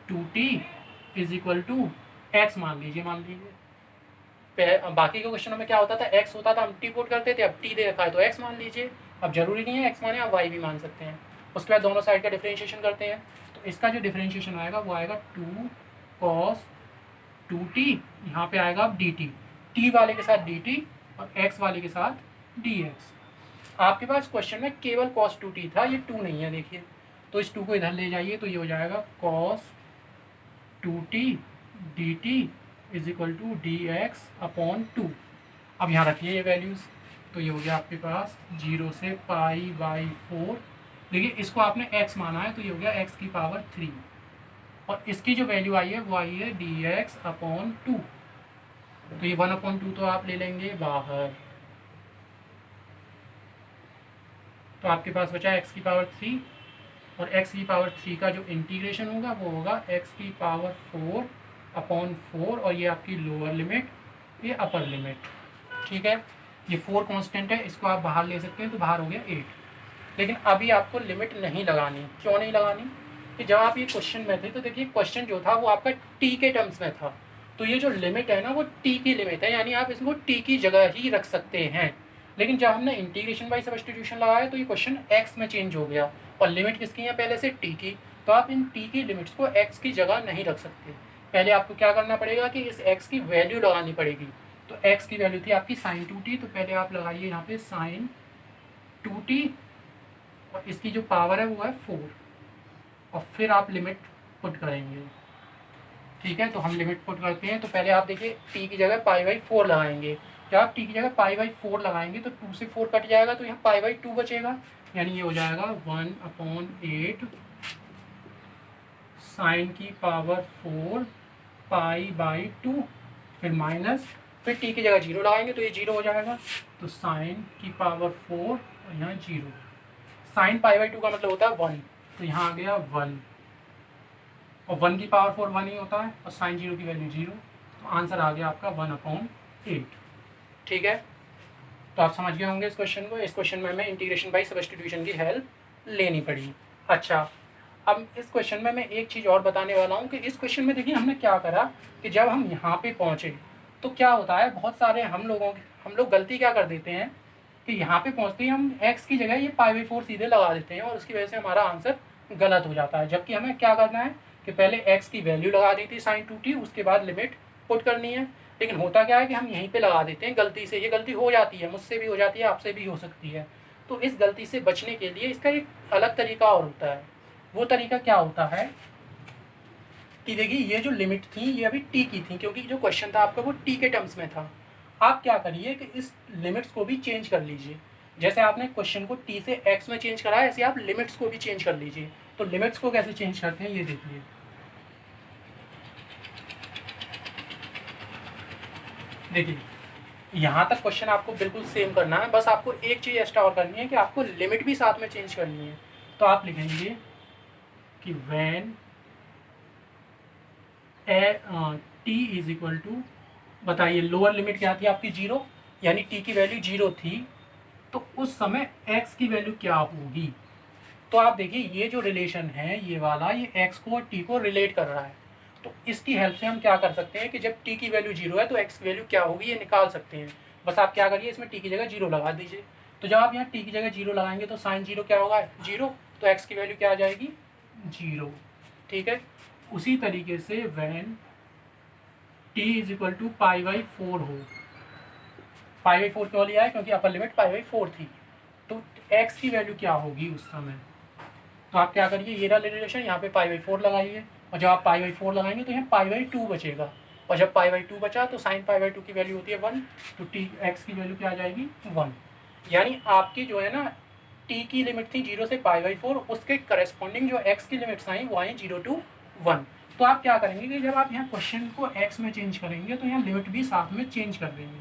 2t is equal to x मान लीजिए। बाकी के क्वेश्चनों में क्या होता था, x होता था, हम t पुट करते थे, अब t दे रखा है तो x मान लीजिए। अब जरूरी नहीं है x माने, आप y भी मान सकते हैं। उसके बाद दोनों साइड का डिफरेंशिएशन करते हैं, तो इसका जो डिफरेंशिएशन आएगा वो आएगा 2 cos 2t, यहाँ पे आएगा अब dt, t वाले के साथ dt और x वाले के साथ dx। आपके पास क्वेश्चन में केवल cos 2t था, ये 2 नहीं है देखिए, तो इस 2 को इधर ले जाइए तो ये हो जाएगा cos 2t dt is equal to d x upon 2। अब यहाँ रखिए ये वैल्यूज़, तो ये हो गया आपके पास 0 से पाई बाई 4। देखिए इसको आपने x माना है तो ये हो गया x की पावर 3, और इसकी जो वैल्यू आई है वो आई है डी एक्स अपॉन 2। तो ये 1/2 तो आप ले लेंगे बाहर, तो आपके पास बचा x की पावर 3, और x की पावर 3 का जो इंटीग्रेशन होगा वो होगा x की पावर 4 अपॉन 4, और ये आपकी लोअर लिमिट, ये अपर लिमिट। ठीक है, ये 4 कांस्टेंट है, इसको आप बाहर ले सकते हैं, तो बाहर हो गया 8। लेकिन अभी आपको लिमिट नहीं लगानी। क्यों नहीं लगानी, कि जब आप ये क्वेश्चन में थे तो देखिए क्वेश्चन जो था वो आपका t के टर्म्स में था, तो ये जो लिमिट है ना वो t की लिमिट है, यानी आप इसको t की जगह ही रख सकते हैं। लेकिन जब हमने इंटीग्रेशन बाई सब्स्टिट्यूशन लगाया तो ये क्वेश्चन x में चेंज हो गया, और लिमिट किसकी है पहले से t की, तो आप इन t की लिमिट्स को x की जगह नहीं रख सकते। पहले आपको क्या करना पड़ेगा कि इस x की वैल्यू लगानी पड़ेगी। तो x की वैल्यू थी आपकी साइन 2t, तो पहले आप लगाइए यहाँ पे साइन 2t, और इसकी जो पावर है वो है 4, और फिर आप लिमिट पुट करेंगे। ठीक है, तो हम लिमिट पुट करते हैं, तो पहले आप देखिए t की जगह पाई बाई 4 लगाएंगे, जब आप टी की जगह पाई/4 लगाएंगे तो 2 से 4 कट जाएगा, तो यहाँ पाई/2 बचेगा, यानी ये हो जाएगा 1/8 साइन की पावर 4 पाई/2, फिर माइनस, फिर टी की जगह 0 लगाएंगे तो ये 0 हो जाएगा, तो साइन की पावर 4 और यहाँ 0। साइन पाई/2 का मतलब होता है 1, तो यहाँ आ गया 1, और 1 की पावर 4 1 ही होता है, और साइन 0 की वैल्यू 0, तो आंसर आ गया आपका 1/8। ठीक है, तो आप समझ गए होंगे इस क्वेश्चन को। इस क्वेश्चन में हमें इंटीग्रेशन बाई सब्स्टिट्यूशन की हेल्प लेनी पड़ी। अच्छा, अब इस क्वेश्चन में मैं एक चीज़ और बताने वाला हूँ कि इस क्वेश्चन में देखिए हमने क्या करा कि जब हम यहाँ पे पहुँचे तो क्या होता है, बहुत सारे हम लोग गलती क्या कर देते हैं कि यहाँ पे पहुँचते ही हम x की जगह ये पाई/4 सीधे लगा देते हैं, और उसकी वजह से हमारा आंसर गलत हो जाता है। जबकि हमें क्या करना है कि पहले x की वैल्यू लगा दी थी sin 2t, उसके बाद लिमिट पुट करनी है। लेकिन होता क्या है कि हम यहीं पे लगा देते हैं गलती से, ये गलती हो जाती है, मुझसे भी हो जाती है, आपसे भी हो सकती है। तो इस गलती से बचने के लिए इसका एक अलग तरीका और होता है। वो तरीका क्या होता है कि देखिए ये जो लिमिट थी ये अभी टी की थी, क्योंकि जो क्वेश्चन था आपका वो टी के टर्म्स में था। आप क्या करिए कि इस लिमिट्स को भी चेंज कर लीजिए। जैसे आपने क्वेश्चन को टी से एक्स में चेंज करा है, ऐसे आप लिमिट्स को भी चेंज कर लीजिए। तो लिमिट्स को कैसे चेंज करते हैं ये देखिए। देखिए यहाँ तक क्वेश्चन आपको बिल्कुल सेम करना है, बस आपको एक चीज़ एक्स्ट्रा और करनी है कि आपको लिमिट भी साथ में चेंज करनी है। तो आप लिखेंगे कि when t is equal to, बताइए लोअर लिमिट क्या थी आपकी 0, यानी टी की वैल्यू 0 थी, तो उस समय x की वैल्यू क्या होगी। तो आप देखिए ये जो रिलेशन है ये वाला, ये x को और t को रिलेट कर रहा है। तो इसकी हेल्प से हम क्या कर सकते हैं कि जब t की वैल्यू 0 है तो x की वैल्यू क्या होगी ये निकाल सकते हैं। बस आप क्या करिए, इसमें t की जगह 0 लगा दीजिए। तो जब आप यहाँ t की जगह 0 लगाएंगे तो साइन 0 क्या होगा 0, तो x की वैल्यू क्या आ जाएगी 0। ठीक है, उसी तरीके से when t is equal to पाई/4 हो, पाई/4 क्यों लिया है, क्योंकि अपर लिमिट पाई/4 थी, तो x की वैल्यू क्या होगी उस समय। तो आप क्या करिए, ये रहा रिलेशन, यहाँ पे पाई/4 लगाइए, और जब आप पाई/4 लगाएंगे तो यहाँ पाई/2 बचेगा, और जब पाई/2 बचा तो साइन पाई/2 की वैल्यू होती है 1, तो टी एक्स की वैल्यू क्या आ जाएगी 1। यानी आपकी जो है ना टी की लिमिट थी 0 से पाई/4, उसके करस्पॉन्डिंग जो एक्स की लिमिट्स आई वो आई 0 to 1। तो आप क्या करेंगे कि जब आप यहाँ क्वेश्चन को एक्स में चेंज करेंगे तो यहाँ लिमिट भी साथ में चेंज कर देंगे,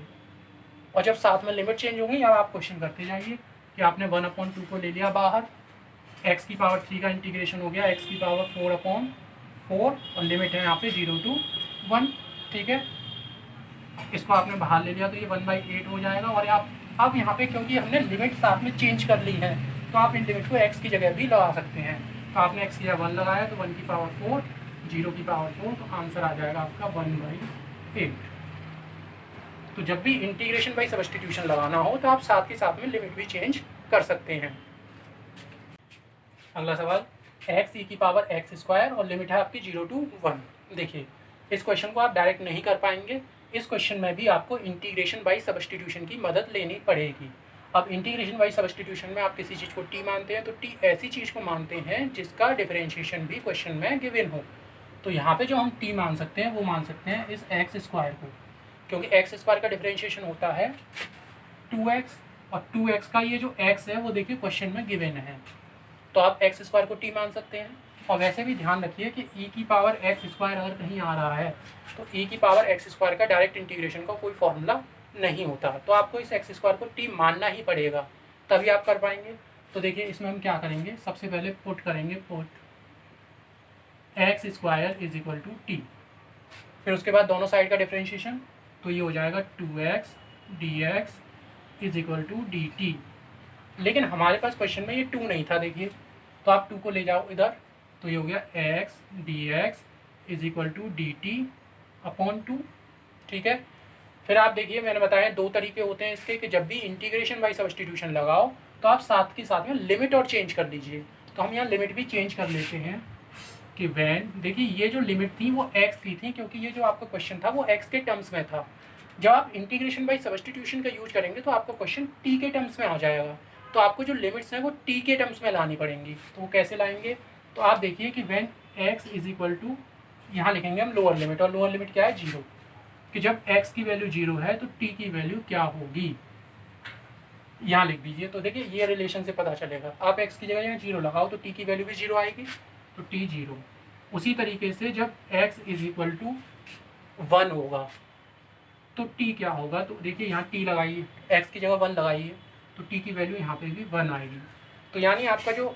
और जब साथ में लिमिट चेंज होंगी अब आप क्वेश्चन करते जाइए कि आपने 1/2 को ले लिया बाहर, x की पावर 3 का इंटीग्रेशन हो गया x की पावर 4/4, और लिमिट है यहाँ पे 0 to 1। ठीक है, इसको आपने बाहर ले लिया तो ये 1/8 हो जाएगा। और आप अब यहाँ पे क्योंकि हमने लिमिट साथ में चेंज कर ली है तो आप इन लिमिट को x की जगह भी लगा सकते हैं। तो आपने x की जगह 1 लगाया तो 1 की पावर 4, 0 की पावर 4, तो आंसर आ जाएगा आपका 1/8। तो जब भी इंटीग्रेशन बाई सब्स्टिट्यूशन लगाना हो तो आप साथ के साथ में लिमिट भी चेंज कर सकते हैं। अगला सवाल, एक्स ई की पावर एक्स स्क्वायर और लिमिट है आपकी 0 to 1। देखिए इस क्वेश्चन को आप डायरेक्ट नहीं कर पाएंगे, इस क्वेश्चन में भी आपको इंटीग्रेशन बाई सब्स्टिट्यूशन की मदद लेनी पड़ेगी। अब इंटीग्रेशन बाई सब्स्टिट्यूशन में आप किसी चीज़ को टी मानते हैं तो टी ऐसी चीज़ को मानते हैं जिसका डिफरेंशिएशन भी क्वेश्चन में गिवन हो। तो यहाँ पे जो हम टी मान सकते हैं वो मान सकते हैं इस एक्स स्क्वायर को, क्योंकि एक्स स्क्वायर का डिफरेंशिएशन होता है 2x, और 2x का ये जो x है वो देखिए क्वेश्चन में गिवन है, तो आप एक्स स्क्वायर को टी मान सकते हैं। और वैसे भी ध्यान रखिए कि ई की पावर एक्स स्क्वायर अगर कहीं आ रहा है तो ई की पावर एक्स स्क्वायर का डायरेक्ट इंटीग्रेशन का कोई फॉर्मूला नहीं होता, तो आपको इस एक्स स्क्वायर को टी मानना ही पड़ेगा तभी आप कर पाएंगे। तो देखिए इसमें हम क्या करेंगे, सबसे पहले पुट करेंगे, put x square is equal to t, फिर उसके बाद दोनों साइड का डिफ्रेंशिएशन, तो ये हो जाएगा 2x dx is equal to dt। लेकिन हमारे पास क्वेश्चन में ये 2 नहीं था, देखिए तो आप 2 को ले जाओ इधर, तो ये हो गया x dx is equal to dt/2। ठीक है, फिर आप देखिए मैंने बताया 2 तरीके होते हैं इसके कि जब भी इंटीग्रेशन बाई सब्स्टिट्यूशन लगाओ तो आप साथ के साथ में लिमिट और चेंज कर दीजिए। तो हम यहाँ लिमिट भी चेंज कर लेते हैं कि वैन, देखिए ये जो लिमिट थी वो x की थी, क्योंकि ये जो आपका क्वेश्चन था वो x के टर्म्स में था। जब आप इंटीग्रेशन बाई सब्स्टिट्यूशन का यूज करेंगे तो आपका क्वेश्चन t के टर्म्स में आ जाएगा, तो आपको जो लिमिट्स हैं वो t के टर्म्स में लानी पड़ेंगी। तो वो कैसे लाएंगे, तो आप देखिए कि when x is equal to, यहाँ लिखेंगे हम लोअर लिमिट, और लोअर लिमिट क्या है 0, कि जब x की वैल्यू 0 है तो t की वैल्यू क्या होगी, यहाँ लिख दीजिए। तो देखिए ये रिलेशन से पता चलेगा, आप x की जगह यहाँ 0 लगाओ तो t की वैल्यू भी 0 आएगी, तो t 0। उसी तरीके से जब x = 1 होगा तो t क्या होगा, तो देखिए यहाँ t लगाइए, x की जगह 1 लगाइए तो t की वैल्यू यहाँ पे भी 1 आएगी। तो यानी आपका जो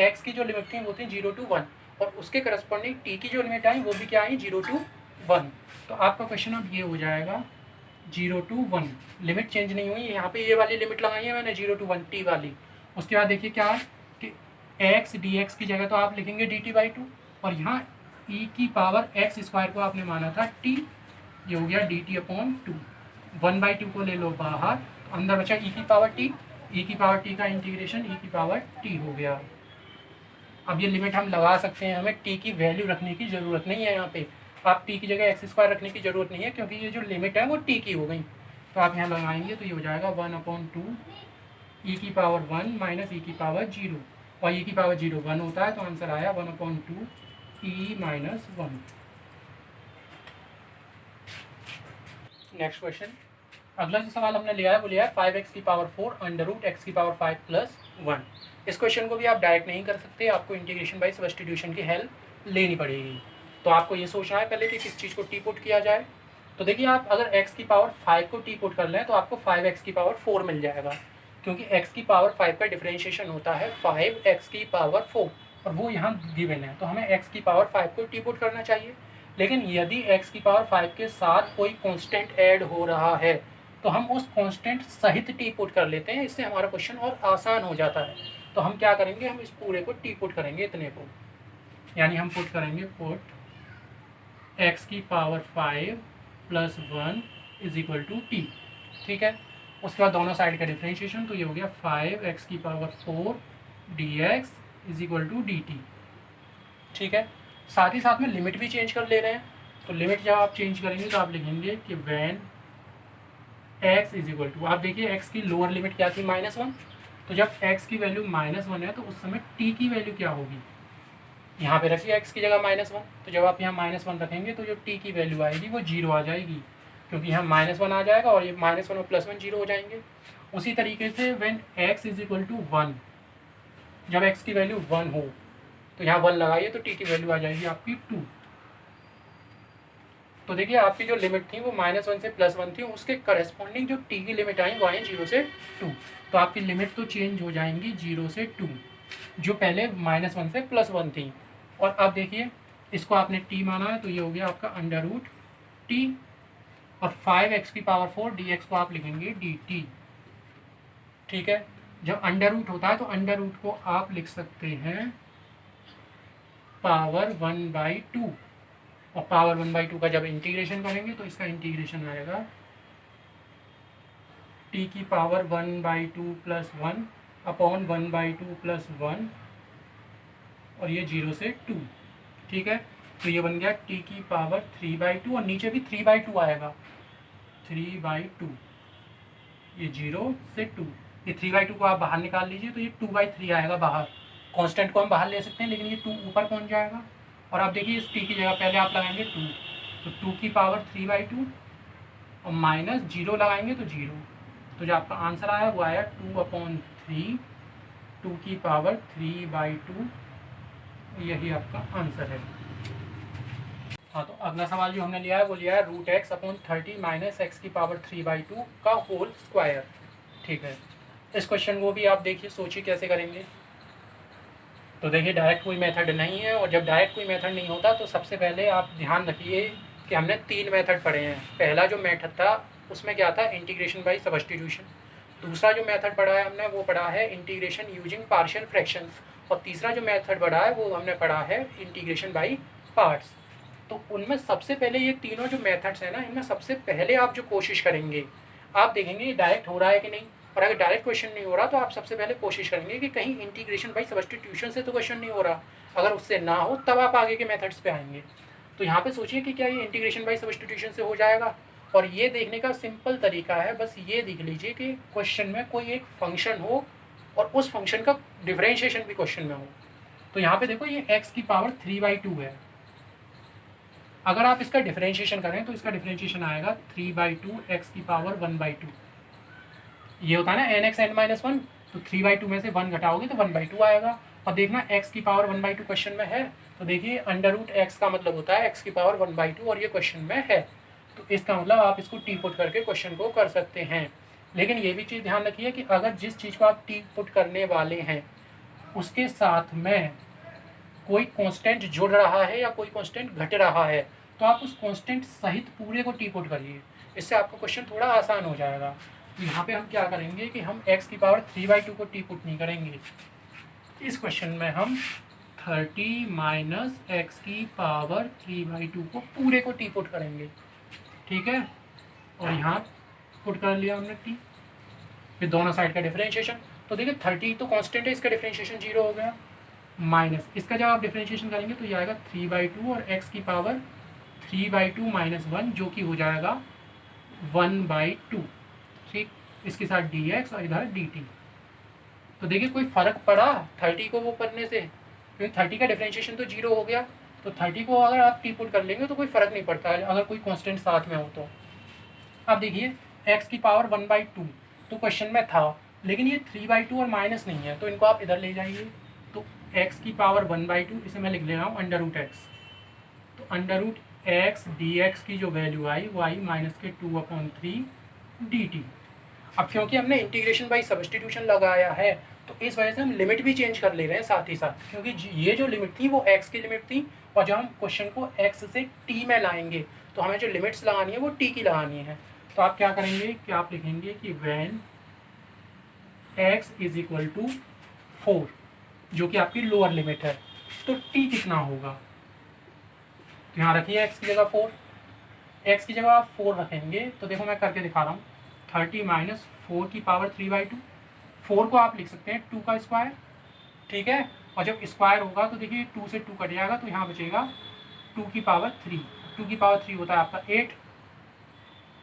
x की जो लिमिट थी वो थी 0 to 1, और उसके करस्पॉन्डिंग t की जो लिमिट आई वो भी क्या आई, 0 to 1। तो आपका क्वेश्चन अब ये हो जाएगा 0 to 1, लिमिट चेंज नहीं हुई, यहाँ पे ये वाली लिमिट लगाई है मैंने 0 to 1 t वाली। उसके बाद देखिए क्या है कि x dx की जगह तो आप लिखेंगे dt/2, और यहाँ e⁻x² को आपने माना था t, ये हो गया dt/2। 1/2 को ले लो बाहर, तो अंदर बचा e⁻t का इंटीग्रेशन e⁻t हो गया। अब ये लिमिट हम लगा सकते हैं, हमें t की वैल्यू रखने की ज़रूरत नहीं है, यहाँ पे आप t की जगह x² रखने की ज़रूरत नहीं है, क्योंकि ये जो लिमिट है वो t की हो गई। तो आप यहाँ लगाएंगे तो ये हो जाएगा 1/2 e⁻1 माइनस e⁻0, और e⁻0 1 होता है, तो आंसर आया 1/2 e-1। नेक्स्ट क्वेश्चन, अगला जो सवाल हमने लिया है वो लिया है 5x⁴ √x⁵ प्लस 1। इस क्वेश्चन को भी आप डायरेक्ट नहीं कर सकते, आपको इंटीग्रेशन बाय सब्स्टिट्यूशन की हेल्प लेनी पड़ेगी। तो आपको ये सोचना है पहले कि किस चीज़ को टी पुट किया जाए। तो देखिए आप अगर x⁵ को टी पुट कर लें तो आपको 5x⁴ मिल जाएगा, क्योंकि x⁵ का डिफरेंशिएशन होता है 5x⁴, और वो यहाँ गिवन है, तो हमें x⁵ को टी पुट करना चाहिए। लेकिन यदि x⁵ के साथ कोई कांस्टेंट ऐड हो रहा है तो हम उस कांस्टेंट सहित टी पुट कर लेते हैं, इससे हमारा क्वेश्चन और आसान हो जाता है। तो हम क्या करेंगे, हम इस पूरे को टी पुट करेंगे, इतने को, यानी हम पुट करेंगे पुट x⁵ प्लस 1 = t, ठीक है। उसके बाद दोनों साइड का डिफरेंशिएशन, तो ये हो गया 5x⁴ dx = dt, ठीक है। साथ ही साथ में लिमिट भी चेंज कर ले रहे हैं, तो लिमिट जब आप चेंज करेंगे तो आप लिखेंगे कि वैन x = आप देखिए x की लोअर लिमिट क्या थी, -1, तो जब x की वैल्यू -1 है तो उस समय t की वैल्यू क्या होगी, यहाँ पे रखिए x की जगह -1, तो जब आप यहाँ -1 रखेंगे तो जो t की वैल्यू आएगी वो 0 आ जाएगी, क्योंकि यहाँ -1 आ जाएगा और ये -1 और +1 0 हो जाएंगे। उसी तरीके से व्हेन x = 1, जब x की वैल्यू 1 हो तो यहाँ 1 लगाइए तो t की वैल्यू आ जाएगी आपकी 2। तो देखिए आपकी जो लिमिट थी वो -1 से +1 थी, उसके करस्पॉन्डिंग जो t की लिमिट आई वो आई 0 से 2, तो आपकी लिमिट तो चेंज हो जाएंगी 0 से 2, जो पहले -1 से +1 थी। और अब देखिए इसको आपने t माना है तो ये हो गया आपका √t, और 5x⁴ dx को आप लिखेंगे dt, ठीक है। जब अंडर रूट होता है तो अंडर रूट को आप लिख सकते हैं पावर 1/2, और पावर 1/2 का जब इंटीग्रेशन करेंगे तो इसका इंटीग्रेशन आएगा t की पावर 1/2 प्लस 1 अपॉन 1/2 प्लस 1, और ये 0 से 2, ठीक है। तो ये बन गया t की पावर 3/2, और नीचे भी 3/2 आएगा, 3/2, ये 0 से 2, ये 3/2 को आप बाहर निकाल लीजिए तो ये 2/3 आएगा बाहर। कांस्टेंट को हम बाहर ले सकते हैं, लेकिन ये 2 ऊपर पहुंच जाएगा। और आप देखिए इस t की जगह पहले आप लगाएंगे 2, तो 2 की पावर 3/2 और -0 लगाएंगे तो 0, तो जो आपका आंसर आया वो आया 2/3, 2 की पावर 3/2, यही आपका आंसर है। हाँ, तो अगला सवाल जो हमने लिया है वो लिया है √x/30 माइनस x⁵3/2 का होल स्क्वायर, ठीक है। इस क्वेश्चन को भी आप देखिए, सोचिए कैसे करेंगे। तो देखिए डायरेक्ट कोई मेथड नहीं है, और जब डायरेक्ट कोई मेथड नहीं होता तो सबसे पहले आप ध्यान रखिए कि हमने 3 मेथड पढ़े हैं। पहला जो मेथड था उसमें क्या था, इंटीग्रेशन बाय सब्स्टिट्यूशन। दूसरा जो मेथड पढ़ा है हमने वो पढ़ा है इंटीग्रेशन यूजिंग पार्शियल फ्रैक्शंस, और तीसरा जो मेथड पढ़ा है वो हमने पढ़ा है इंटीग्रेशन बाय पार्ट्स। तो उनमें सबसे पहले ये तीनों जो मेथड्स हैं ना, इनमें सबसे पहले आप जो कोशिश करेंगे, आप देखेंगे डायरेक्ट हो रहा है कि नहीं, और अगर डायरेक्ट क्वेश्चन नहीं हो रहा तो आप सबसे पहले कोशिश करेंगे कि कहीं इंटीग्रेशन बाय सब्स्टिट्यूशन से तो क्वेश्चन नहीं हो रहा। अगर उससे ना हो तब आप आगे के मेथड्स पे आएंगे। तो यहाँ पे सोचिए कि क्या ये इंटीग्रेशन बाय सब्स्टिट्यूशन से हो जाएगा, और ये देखने का सिंपल तरीका है, बस ये देख लीजिए कि क्वेश्चन में कोई एक फंक्शन हो और उस फंक्शन का डिफरेंशिएशन भी क्वेश्चन में हो। तो यहाँ पे देखो ये x⁵ 3/2 है, अगर आप इसका डिफरेंशिएशन करें तो इसका डिफरेंशिएशन आएगा 3/2 एक्स की पावर 1/2। ये होता है ना n x n minus one, तो 3/2 में से 1 घटाओगे तो 1/2 आएगा। और देखना एक्स की पावर 1/2 क्वेश्चन में है, तो देखिए अंडर रूट एक्स का मतलब होता है एक्स की पावर 1/2 और ये क्वेश्चन में है, तो इसका मतलब आप इसको टी पुट करके क्वेश्चन को कर सकते हैं। लेकिन ये भी चीज़ ध्यान रखिए कि अगर जिस चीज़ को आप टी पुट करने वाले हैं उसके साथ में कोई कांस्टेंट जुड़ रहा है या कोई कांस्टेंट घट रहा है, तो आप उस कांस्टेंट सहित पूरे को टी पुट करिए, इससे आपका क्वेश्चन थोड़ा आसान हो जाएगा। तो यहाँ पे हम क्या करेंगे कि हम x की पावर 3/2 को टी पुट नहीं करेंगे, इस क्वेश्चन में हम 30 माइनस एक्स की पावर 3/2 को पूरे को टी पुट करेंगे, ठीक है। और यहाँ पुट कर लिया हमने टी, फिर दोनों साइड का डिफरेंशिएशन, तो देखिए 30 तो कांस्टेंट है, इसका डिफरेंशिएशन 0 हो गया, माइनस इसका जब आप डिफरेंशिएशन करेंगे तो ये आएगा 3/2 और x की पावर 3/2 माइनस 1 जो कि हो जाएगा 1/2, ठीक। इसके साथ dx और इधर dt। तो देखिए कोई फ़र्क पड़ा 30 को वो करने से, क्योंकि 30 का डिफरेंशिएशन तो 0 हो गया, तो 30 को अगर आप टी पुट कर लेंगे तो कोई फ़र्क नहीं पड़ता है अगर कोई कांस्टेंट साथ में हो तो। अब देखिए x की पावर 1/2 तो क्वेश्चन में था, लेकिन ये 3/2 और माइनस नहीं है, तो इनको आप इधर ले जाइए, तो x की पावर 1/2 इसे मैं लिख ले रहा हूँ अंडर रूट एक्स, तो under root x d x की जो वैल्यू आई वो आई माइनस के 2/3 dt। अब क्योंकि हमने इंटीग्रेशन बाई सब्स्टिट्यूशन लगाया है तो इस वजह से हम लिमिट भी चेंज कर ले रहे हैं साथ ही साथ, क्योंकि ये जो लिमिट थी वो x की लिमिट थी, और जब हम क्वेश्चन को x से t में लाएंगे तो हमें जो लिमिट्स लगानी है वो t की लगानी है। तो आप क्या करेंगे कि आप लिखेंगे कि when x is equal to 4, जो कि आपकी लोअर लिमिट है, तो t कितना होगा, तो यहाँ रखिए x की जगह 4, x की जगह आप 4 रखेंगे तो देखो मैं करके दिखा रहा हूँ, 30 माइनस 4 की पावर 3/2, 4 को आप लिख सकते हैं 2 का स्क्वायर, ठीक है। और जब स्क्वायर होगा तो देखिए 2 से 2 कट जाएगा तो यहाँ बचेगा 2 की पावर 3, 2 की पावर 3 होता है आपका 8,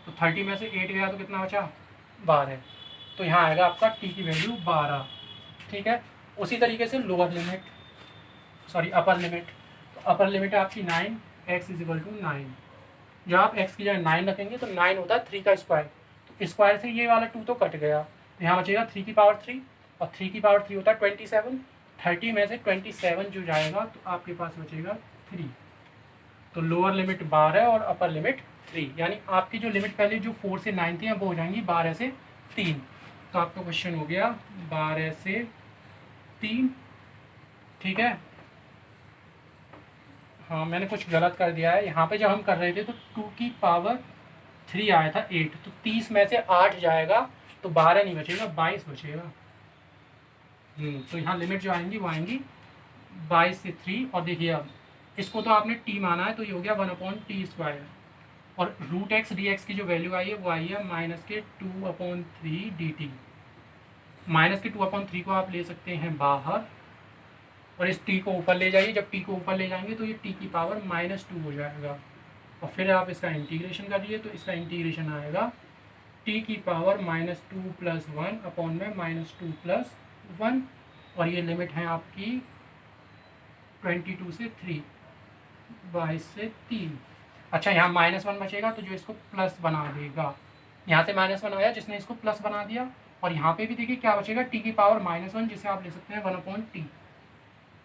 तो 30 में से 8 गया तो कितना बचा 12, तो यहाँ आएगा आपका t की वैल्यू 12, ठीक है। उसी तरीके से lower limit, sorry upper limit, तो अपर लिमिट है आपकी 9, x इज इक्वल टू 9, जब आप x की जगह 9 रखेंगे तो 9 होता है 3 का स्क्वायर, तो स्क्वायर से ये वाला 2 तो कट गया, तो यहाँ बचेगा 3 की पावर 3, और 3 की पावर 3 होता है 27, 30 में से 27 जो जाएगा तो आपके पास बचेगा 3, तो लोअर लिमिट 12 और अपर लिमिट 3, यानी आपकी जो लिमिट पहले जो 4 से 9 थी वो हो जाएंगी 12 से 3, तो आपका क्वेश्चन हो गया 12 से 3, ठीक है। हाँ मैंने कुछ गलत कर दिया है, यहाँ पे जब हम कर रहे थे तो 2 की पावर 3 आया था 8, तो 30 में से 8 जाएगा तो 12 नहीं बचेगा 22 बचेगा। तो यहाँ लिमिट जो आएंगी वो आएंगी 22 से 3, और देखिए अब इसको तो आपने t माना है तो ये हो गया 1/t², और रूट एक्स डी एक्स की जो वैल्यू आई है वो आई है माइनस के 2/3 dt। माइनस के 2/3 को आप ले सकते हैं बाहर, और इस t को ऊपर ले जाइए, जब t को ऊपर ले जाएंगे तो ये t की पावर -2 हो जाएगा, और फिर आप इसका इंटीग्रेशन करिए तो इसका इंटीग्रेशन आएगा t की पावर -2 + 1 अपॉन में -2 + 1, और ये लिमिट है आपकी 22 से 3, 22 से 3। अच्छा यहाँ -1 बचेगा तो जो इसको प्लस बना देगा, यहाँ से -1 आया जिसने इसको प्लस बना दिया, और यहाँ पे भी देखिए क्या बचेगा t की पावर -1 जिसे आप ले सकते हैं 1/t,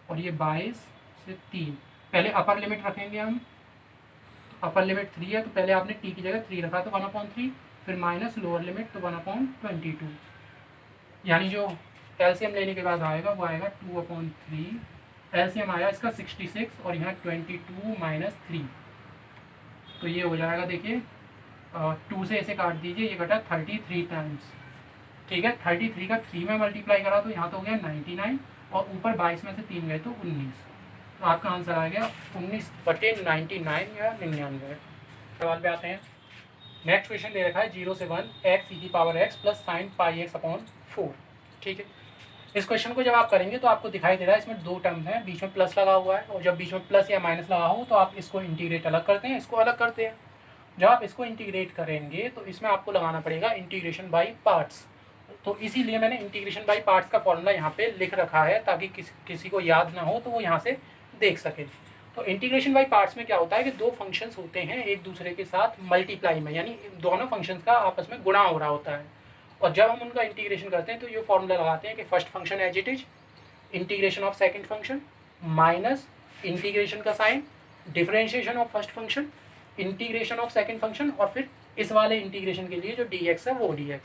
और ये 22 से 3। पहले अपर लिमिट रखेंगे हम, अपर लिमिट 3 है तो पहले आपने t की जगह 3 रखा तो 1/3, फिर माइनस लोअर लिमिट तो 1/22, यानी जो एलसीएम लेने के बाद आएगा वो आएगा 2/3, एलसीएम आया इसका 66 और यहाँ 22 - 3, तो ये हो जाएगा देखिए 2 से ऐसे काट दीजिए, ये घटा 33 टाइम्स, ठीक है। 33 का 3 में मल्टीप्लाई करा तो यहाँ तो हो गया 99, और ऊपर 22 में से 3 गए तो 19, तो आपका आंसर आ गया 19/99 या 99। सवाल पे आते हैं। नेक्स्ट क्वेश्चन दे रखा है 0 से 1 x e की power x plus sine pi x/4, ठीक है। इस क्वेश्चन को जब आप करेंगे तो आपको दिखाई दे रहा है इसमें 2 टर्म है, बीच में प्लस लगा हुआ है, और जब बीच में प्लस या माइनस लगा हो तो आप इसको इंटीग्रेट अलग करते हैं, इसको अलग करते हैं। जब आप इसको इंटीग्रेट करेंगे तो इसमें आपको लगाना पड़ेगा इंटीग्रेशन बाई पार्ट्स, तो इसीलिए मैंने इंटीग्रेशन बाई पार्ट्स का फॉर्मूला यहाँ पे लिख रखा है ताकि किसी को याद ना हो तो वो यहाँ से देख सके। तो इंटीग्रेशन बाई पार्ट्स में क्या होता है कि दो फंक्शंस होते हैं एक दूसरे के साथ मल्टीप्लाई में, यानी दोनों फंक्शंस का आपस में गुणा हो रहा होता है, और जब हम उनका इंटीग्रेशन करते हैं तो ये फॉर्मूला लगाते हैं कि first function as it is integration of second function minus integration का sign differentiation of first function integration of second function, और फिर इस वाले इंटीग्रेशन के लिए जो dx है वो dx।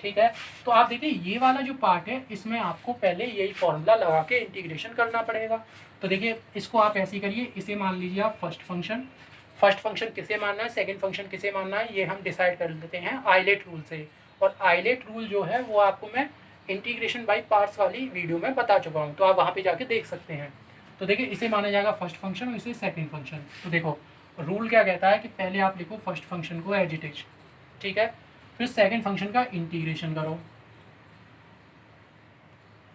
ठीक है, तो आप देखिए ये वाला जो पार्ट है इसमें आपको पहले यही फॉर्मूला लगा के इंटीग्रेशन करना पड़ेगा। तो देखिए इसको आप ऐसे ही करिए, इसे मान लीजिए आप फर्स्ट फंक्शन किसे मानना है सेकंड फंक्शन किसे मानना है ये हम डिसाइड कर लेते हैं आइलेट रूल से, और आइलेट रूल जो है वो आपको मैं इंटीग्रेशन बाई पार्ट्स वाली वीडियो में बता चुका हूँ, तो आप वहाँ पे जाके देख सकते हैं। तो देखिए इसे माना जाएगा फर्स्ट फंक्शन और इसे सेकंड फंक्शन। तो देखो रूल क्या कहता है कि पहले आप लिखो फर्स्ट फंक्शन को एज इट इज, ठीक है, फिर सेकंड फंक्शन का इंटीग्रेशन करो,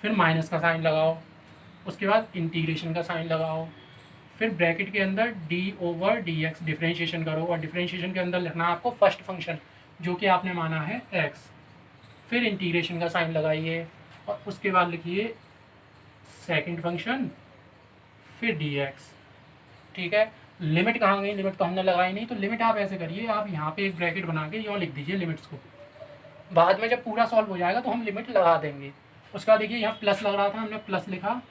फिर माइनस का साइन लगाओ, उसके बाद इंटीग्रेशन का साइन लगाओ, फिर ब्रैकेट के अंदर d/dx डिफरेंशिएशन करो, और डिफरेंशिएशन के अंदर लिखना है आपको फर्स्ट फंक्शन जो कि आपने माना है x, फिर इंटीग्रेशन का साइन लगाइए और उसके बाद लिखिए सेकंड फंक्शन फिर dx। ठीक है, लिमिट कहाँ गई, लिमिट तो हमने लगाई नहीं, तो लिमिट आप ऐसे करिए, आप यहाँ पे एक ब्रैकेट बना के यूँ लिख दीजिए लिमिट्स को, बाद में जब पूरा सॉल्व हो जाएगा तो हम लिमिट लगा देंगे। उसके बाद देखिए यहाँ प्लस लग रहा था, हमने प्लस लिखा,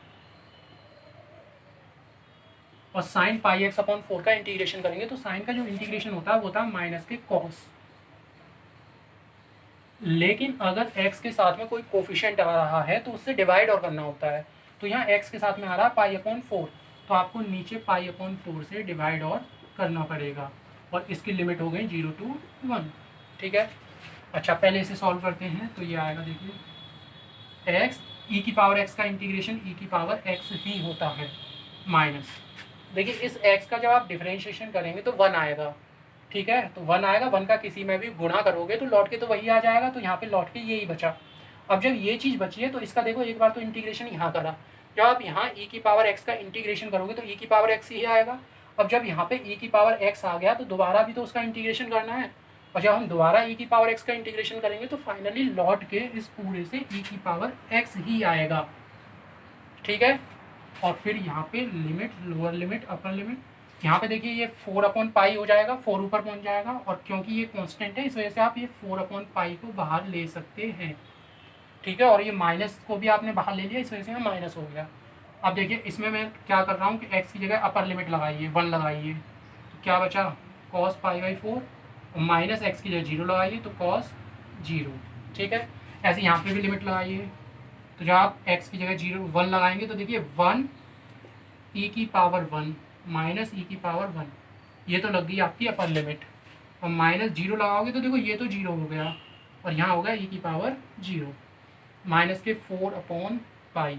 और साइन पाई x/4 का इंटीग्रेशन करेंगे, तो साइन का जो इंटीग्रेशन होता है वो होता है माइनस के कॉस, लेकिन अगर x के साथ में कोई कोफिशिएंट आ रहा है तो उससे डिवाइड और करना होता है, तो यहाँ x के साथ में आ रहा है पाई/4, तो आपको नीचे पाई/4 से डिवाइड और करना पड़ेगा, और इसकी लिमिट हो गई 0 to 1। ठीक है, अच्छा पहले इसे सॉल्व करते हैं, तो ये आएगा देखिए x e की पावर x का इंटीग्रेशन e की पावर x ही होता है माइनस, देखिए इस x का जब आप डिफरेंशिएशन करेंगे तो 1 आएगा। ठीक है, तो 1 आएगा, 1 का किसी में भी गुणा करोगे तो लौट के तो वही आ जाएगा, तो यहाँ पे लौट के यही बचा। अब जब ये चीज़ बची है तो इसका देखो एक बार तो इंटीग्रेशन यहाँ करा, जब आप यहाँ e की पावर x का इंटीग्रेशन करोगे तो e की पावर x ही आएगा। अब जब यहाँ पे e की पावर x आ गया तो दोबारा भी तो उसका इंटीग्रेशन करना है, और जब हम दोबारा e की पावर x का इंटीग्रेशन करेंगे तो फाइनली लौट के इस पूरे से e की पावर x ही आएगा। ठीक है, और फिर यहाँ पे limit lower limit upper limit, यहाँ पे देखिए ये 4/पाई हो जाएगा, 4 ऊपर पहुँच जाएगा, और क्योंकि ये कांस्टेंट है इस वजह से आप ये 4/पाई को बाहर ले सकते हैं। ठीक है, और ये माइनस को भी आपने बाहर ले लिया, इस वजह से माइनस हो गया। अब देखिए इसमें मैं क्या कर रहा हूँ कि x की जगह अपर लिमिट लगाइए 1 लगाइए, तो क्या बचा cos पाई/4, और माइनस x की जगह 0 लगाइए तो cos 0। ठीक है, ऐसे यहाँ पे भी लिमिट लगाइए, तो जब आप x की जगह 1 लगाएंगे तो देखिए 1 e की पावर 1 माइनस e की पावर 1, ये तो लग गई आपकी अपर लिमिट, और माइनस 0 लगाओगे तो देखो ये तो 0 हो गया, और यहाँ होगा e की पावर 0 माइनस के 4/पाई।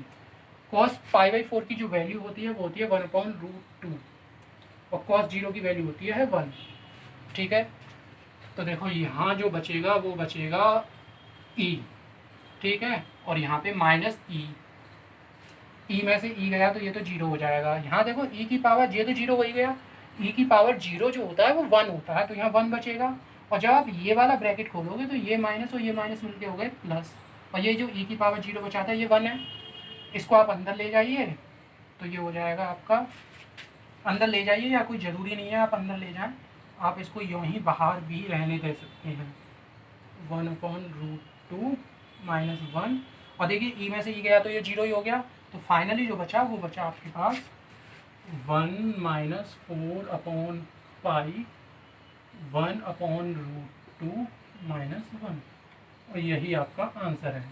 cos पाई/4 की जो वैल्यू होती है वो होती है 1/√2, और cos 0 की वैल्यू होती है 1। ठीक है, तो देखो यहाँ जो बचेगा वो बचेगा e। ठीक है, और यहाँ पे माइनस ई में से ई गया तो ये तो 0 हो जाएगा, यहाँ देखो ई की पावर ये तो 0 हो ही गया, ई की पावर 0 जो होता है वो 1 होता है, तो यहाँ 1 बचेगा, और जब आप ये वाला ब्रैकेट खोलोगे तो ये माइनस और ये माइनस मिलके हो गए प्लस, और ये जो ई की पावर 0 बचाता है ये 1 है, इसको आप अंदर ले जाइए तो ये हो जाएगा आपका, अंदर ले जाइए या कोई ज़रूरी नहीं है आप अंदर ले जाएं, आप इसको यूँ ही बाहर भी रहने दे सकते हैं, 1/√2 माइनस 1, और देखिए ई में से ई गया तो ये 0 ही हो गया, तो फाइनली जो बचा वो बचा आपके पास 1 माइनस 4/पाई 1/√2 माइनस 1, और यही आपका आंसर है।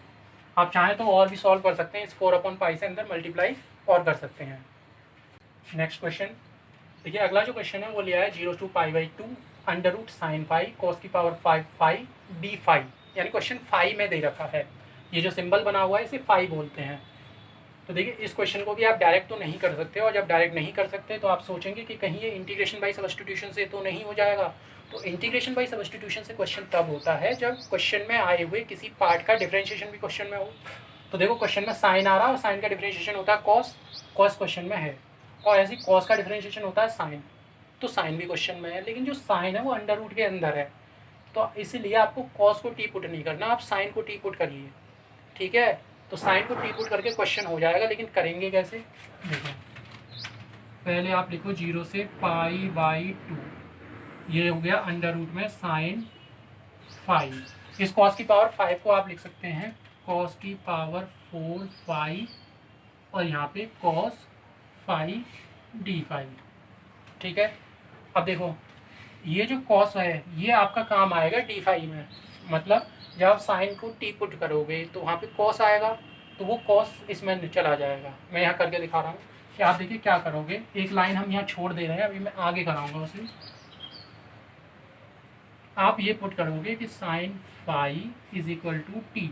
आप चाहें तो और भी सॉल्व कर सकते हैं, इस 4/पाई से अंदर मल्टीप्लाई और कर सकते हैं। नेक्स्ट क्वेश्चन देखिए, अगला जो क्वेश्चन है वो लिया है 0 to पाई/2 under root sine pi cos की पावर 5 डी फाई, यानी क्वेश्चन फाई में दे रखा है, ये जो सिंबल बना हुआ है इसे फाई बोलते हैं। तो देखिए इस क्वेश्चन को भी आप डायरेक्ट तो नहीं कर सकते, और जब डायरेक्ट नहीं कर सकते तो आप सोचेंगे कि कहीं ये इंटीग्रेशन बाई सब्स्टिट्यूशन से तो नहीं हो जाएगा। तो इंटीग्रेशन बाई सब्स्टिट्यूशन से क्वेश्चन तब होता है जब क्वेश्चन में आए हुए किसी पार्ट का डिफरेंशिएशन भी क्वेश्चन में हो। तो देखो क्वेश्चन में साइन आ रहा है और साइन का डिफरेंशिएशन होता है कॉस, कॉस क्वेश्चन में है, और ऐसे कॉस का डिफरेंशिएशन होता है साइन, तो साइन भी क्वेश्चन में है, लेकिन जो साइन है वो अंडर रूट के अंदर है, तो इसीलिए आपको कॉस को टी पुट नहीं करना, आप साइन को टी पुट करिए। ठीक है, तो साइन को टी पुट करके क्वेश्चन हो जाएगा, लेकिन करेंगे कैसे देखो। पहले आप लिखो 0 से π/2, ये हो गया अंडर रूट में साइन 5। इस कॉस की पावर 5 को आप लिख सकते हैं कॉस की पावर 4 और यहाँ पे कॉस 5d5। ठीक है, अब देखो ये जो कॉस है ये आपका काम आएगा d5 में, मतलब जब आप साइन को टी पुट करोगे तो वहाँ पे कॉस आएगा, तो वो कॉस इसमें चला जाएगा। मैं यहाँ करके दिखा रहा हूँ कि आप देखिए क्या करोगे। एक लाइन हम यहाँ छोड़ दे रहे हैं, अभी मैं आगे कराऊंगा उसे। आप ये पुट करोगे कि sine 5 is equal to t.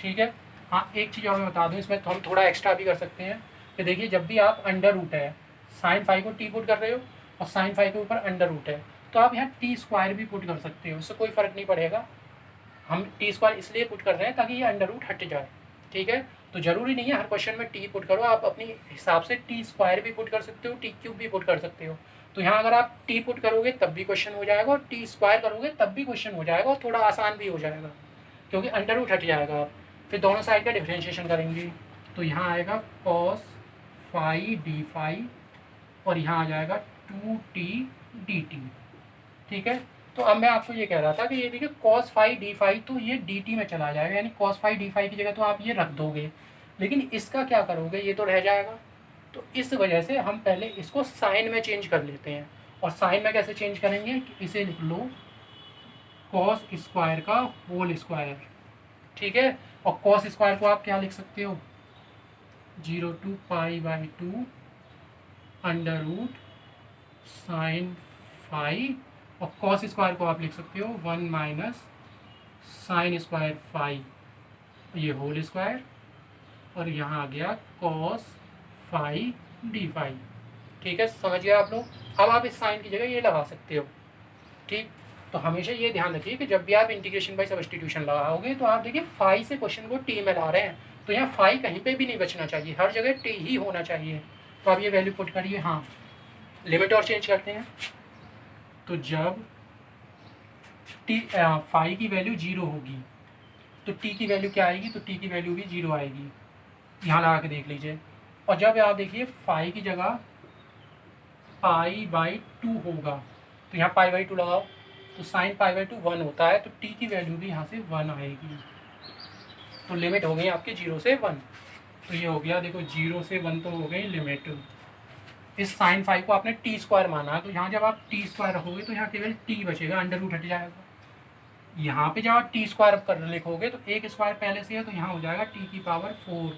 ठीक है, हाँ एक चीज़ और मैं बता दूँ, इसमें तो हम थोड़ा एक्स्ट्रा भी कर सकते हैं कि देखिए जब भी आप अंडर रूट है, साइन 5 को टी पुट कर रहे हो और साइन 5 के ऊपर अंडर रूट है, तो आप यहाँ टी स्क्वायर भी पुट कर सकते हो, उससे कोई फ़र्क नहीं पड़ेगा। हम टी स्क्वायर इसलिए पुट कर रहे हैं ताकि ये अंडर रूट हट जाए। ठीक है, तो ज़रूरी नहीं है हर क्वेश्चन में टी पुट करो, आप अपने हिसाब से टी स्क्वायर भी पुट कर सकते हो, टी क्यूब भी पुट कर सकते हो। तो यहाँ अगर आप टी पुट करोगे तब भी क्वेश्चन हो जाएगा और टी स्क्वायर करोगे तब भी क्वेश्चन हो जाएगा, और थोड़ा आसान भी हो जाएगा क्योंकि अंडर रूट हट जाएगा। आप फिर दोनों साइड का डिफ्रेंशिएशन करेंगे तो यहाँ आएगा cos 5d5 और यहाँ आ जाएगा 2t dt। ठीक है, तो अब मैं आपको ये कह रहा था कि ये देखिए cos 5d5 तो ये dt में चला जाएगा, यानी cos 5d5 की जगह तो आप ये रख दोगे, लेकिन इसका क्या करोगे, ये तो रह जाएगा। तो इस वजह से हम पहले इसको साइन में चेंज कर लेते हैं। और साइन में कैसे चेंज करेंगे, इसे लिख लो cos स्क्वायर का होल स्क्वायर। ठीक है, और cos स्क्वायर को आप क्या लिख सकते हो, 0 to π/2 अंडर रूट साइन 5, और cos स्क्वायर को आप लिख सकते हो 1 माइनस साइन स्क्वायर 5, ये होल स्क्वायर, और यहाँ आ गया cos 5d5। ठीक है, समझ गए आप लोग। अब आप इस साइन की जगह ये लगा सकते हो। ठीक, तो हमेशा ये ध्यान रखिए कि जब भी आप इंटीग्रेशन बाय सब्स्टिट्यूशन लगाओगे तो आप देखिए फाई से क्वेश्चन को टी में ला रहे हैं, तो यहाँ फाई कहीं पे भी नहीं बचना चाहिए, हर जगह टी ही होना चाहिए। तो आप ये वैल्यू पुट करिए। हाँ, लिमिट और चेंज करते हैं, तो जब टी फाई की वैल्यू 0 होगी तो टी की वैल्यू क्या आएगी, तो टी की वैल्यू भी 0 आएगी, यहाँ लगा के देख लीजिए। और जब आप देखिए फाई की जगह π/2 होगा तो यहाँ π/2 लगाओ, तो साइन π/2 1 होता है, तो टी की वैल्यू भी यहाँ से 1 आएगी। तो लिमिट हो गई आपकी 0 से 1। तो ये हो गया, देखो 0 से 1 तो हो गई लिमिट। इस साइन 5 को आपने टी स्क्वायर माना, तो यहाँ जब आप टी स्क्वायर रखोगे तो यहाँ केवल टी बचेगा, अंडर रूट हट जाएगा। यहाँ पे जब आप टी स्क्वायर कर लिखोगे तो एक स्क्वायर पहले से है, तो यहाँ हो जाएगा टी की पावर 4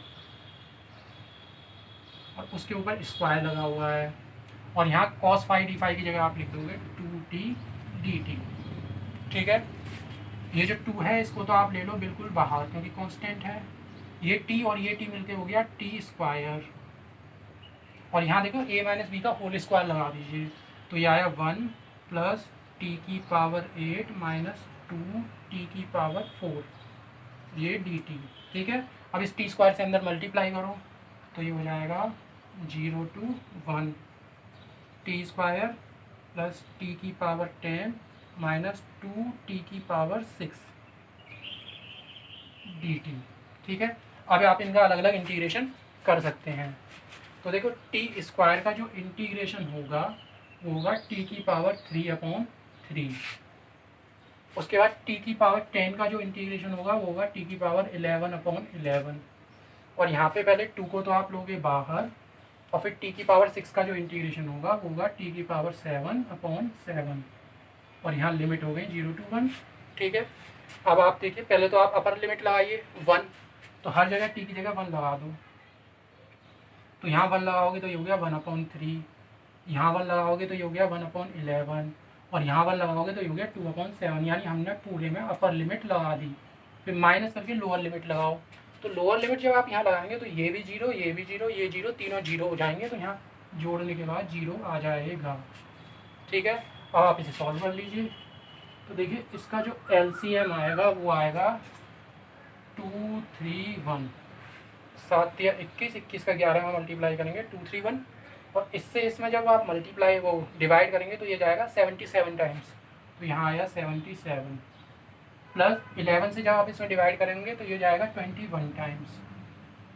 और उसके ऊपर स्क्वायर लगा हुआ है, और यहाँ cos 5d5 की जगह आप लिख दोगे 2t dt। ठीक है, ये जो 2 है इसको तो आप ले लो बिल्कुल बाहर क्योंकि कांस्टेंट है, ये t और ये t मिलके हो गया टी स्क्वायर, और यहाँ देखो a माइनस बी का होल स्क्वायर लगा दीजिए, तो ये आया 1 प्लस टी की पावर 8 माइनस 2 टी की पावर 4, ये dt। ठीक है, अब इस टी स्क्वायर से अंदर मल्टीप्लाई करो तो ये हो जाएगा 0 to 1 T square plus T की पावर 10 माइनस 2 टी की पावर 6 dt। ठीक है, अब आप इनका अलग अलग इंटीग्रेशन कर सकते हैं। तो देखो टी स्क्वायर का जो इंटीग्रेशन होगा वो होगा टी की पावर 3/3, उसके बाद टी की पावर 10 का जो इंटीग्रेशन होगा वो होगा टी की पावर 11/11, और यहाँ पे पहले 2 को तो आप लोगे बाहर, और फिर टी की पावर 6 का जो इंटीग्रेशन होगा वो होगा टी की पावर 7/7, और यहाँ लिमिट हो गई 0 to 1। ठीक है, अब आप देखिए पहले तो आप अपर लिमिट लगाइए 1, तो हर जगह टी की जगह 1 लगा दो, तो यहाँ 1 लगाओगे तो ये हो गया 1/3, यहाँ 1 लगाओगे तो ये हो गया 1/11, और यहाँ 1 लगाओगे तो ये हो गया 2/7, यानी हमने पूरे में अपर लिमिट लगा दी। फिर माइनस करके लोअर लिमिट लगाओ, तो लोअर लिमिट जब आप यहाँ लगाएंगे तो ये भी 0, ये भी 0, ये 0, तीनों 0 हो जाएंगे, तो यहाँ जोड़ने के बाद 0 आ जाएगा। ठीक है, अब आप इसे सॉल्व कर लीजिए, तो देखिए इसका जो LCM आएगा वो आएगा 231, 7 या 21, 21 का 11 में मल्टीप्लाई करेंगे 231, और इससे इसमें जब आप मल्टीप्लाई वो डिवाइड करेंगे तो ये जाएगा 77 टाइम्स, तो यहाँ आया 77, प्लस 11 से जब आप इसमें डिवाइड करेंगे तो ये जाएगा 21 टाइम्स,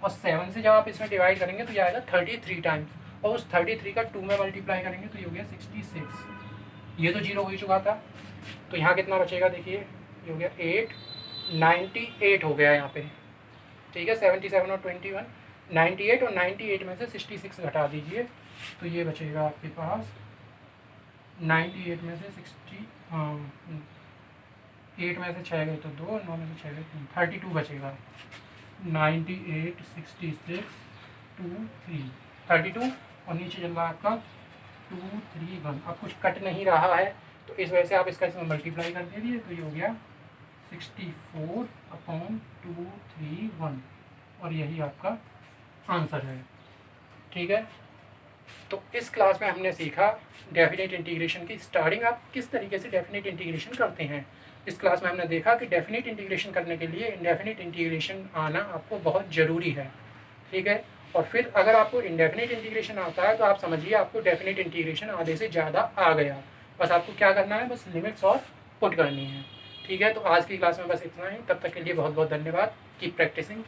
और 7 से जब आप इसमें डिवाइड करेंगे तो ये आएगा 33 टाइम्स। और उस 33 का 2 में मल्टीप्लाई करेंगे तो ये हो गया 66। ये तो 0 हो ही चुका था, तो यहाँ कितना बचेगा देखिए, ये हो गया 8, 98 हो गया यहाँ पे, ठीक है। 77 और 21, 98, और 98 में से 66 घटा दीजिए तो ये बचेगा आपके पास 98 में से 60, हाँ 8 में से 6 गए तो 2, 9 में से 6 गए 3, 32 बचेगा। 98, 66, 2, 3, 32, और नीचे चल रहा है आपका 2, 3, 1। अब कुछ कट नहीं रहा है तो इस वजह से आप इसका इसमें मल्टीप्लाई कर दीजिए तो ये हो गया 64/231, और यही आपका आंसर है, ठीक है। तो इस क्लास में हमने सीखा डेफिनेट इंटीग्रेशन की स्टार्टिंग, आप किस तरीके से डेफिनेट इंटीग्रेशन करते हैं। इस क्लास में हमने देखा कि डेफिनेट इंटीग्रेशन करने के लिए इंडेफिनिट इंटीग्रेशन आना आपको बहुत ज़रूरी है, ठीक है। और फिर अगर आपको इंडेफिनिट इंटीग्रेशन आता है तो आप समझिए आपको डेफिनेट इंटीग्रेशन आधे से ज़्यादा आ गया। बस आपको क्या करना है, बस लिमिट्स और पुट करनी है, ठीक है। तो आज की क्लास में बस इतना ही, तब तक के लिए बहुत बहुत धन्यवाद। Keep practising.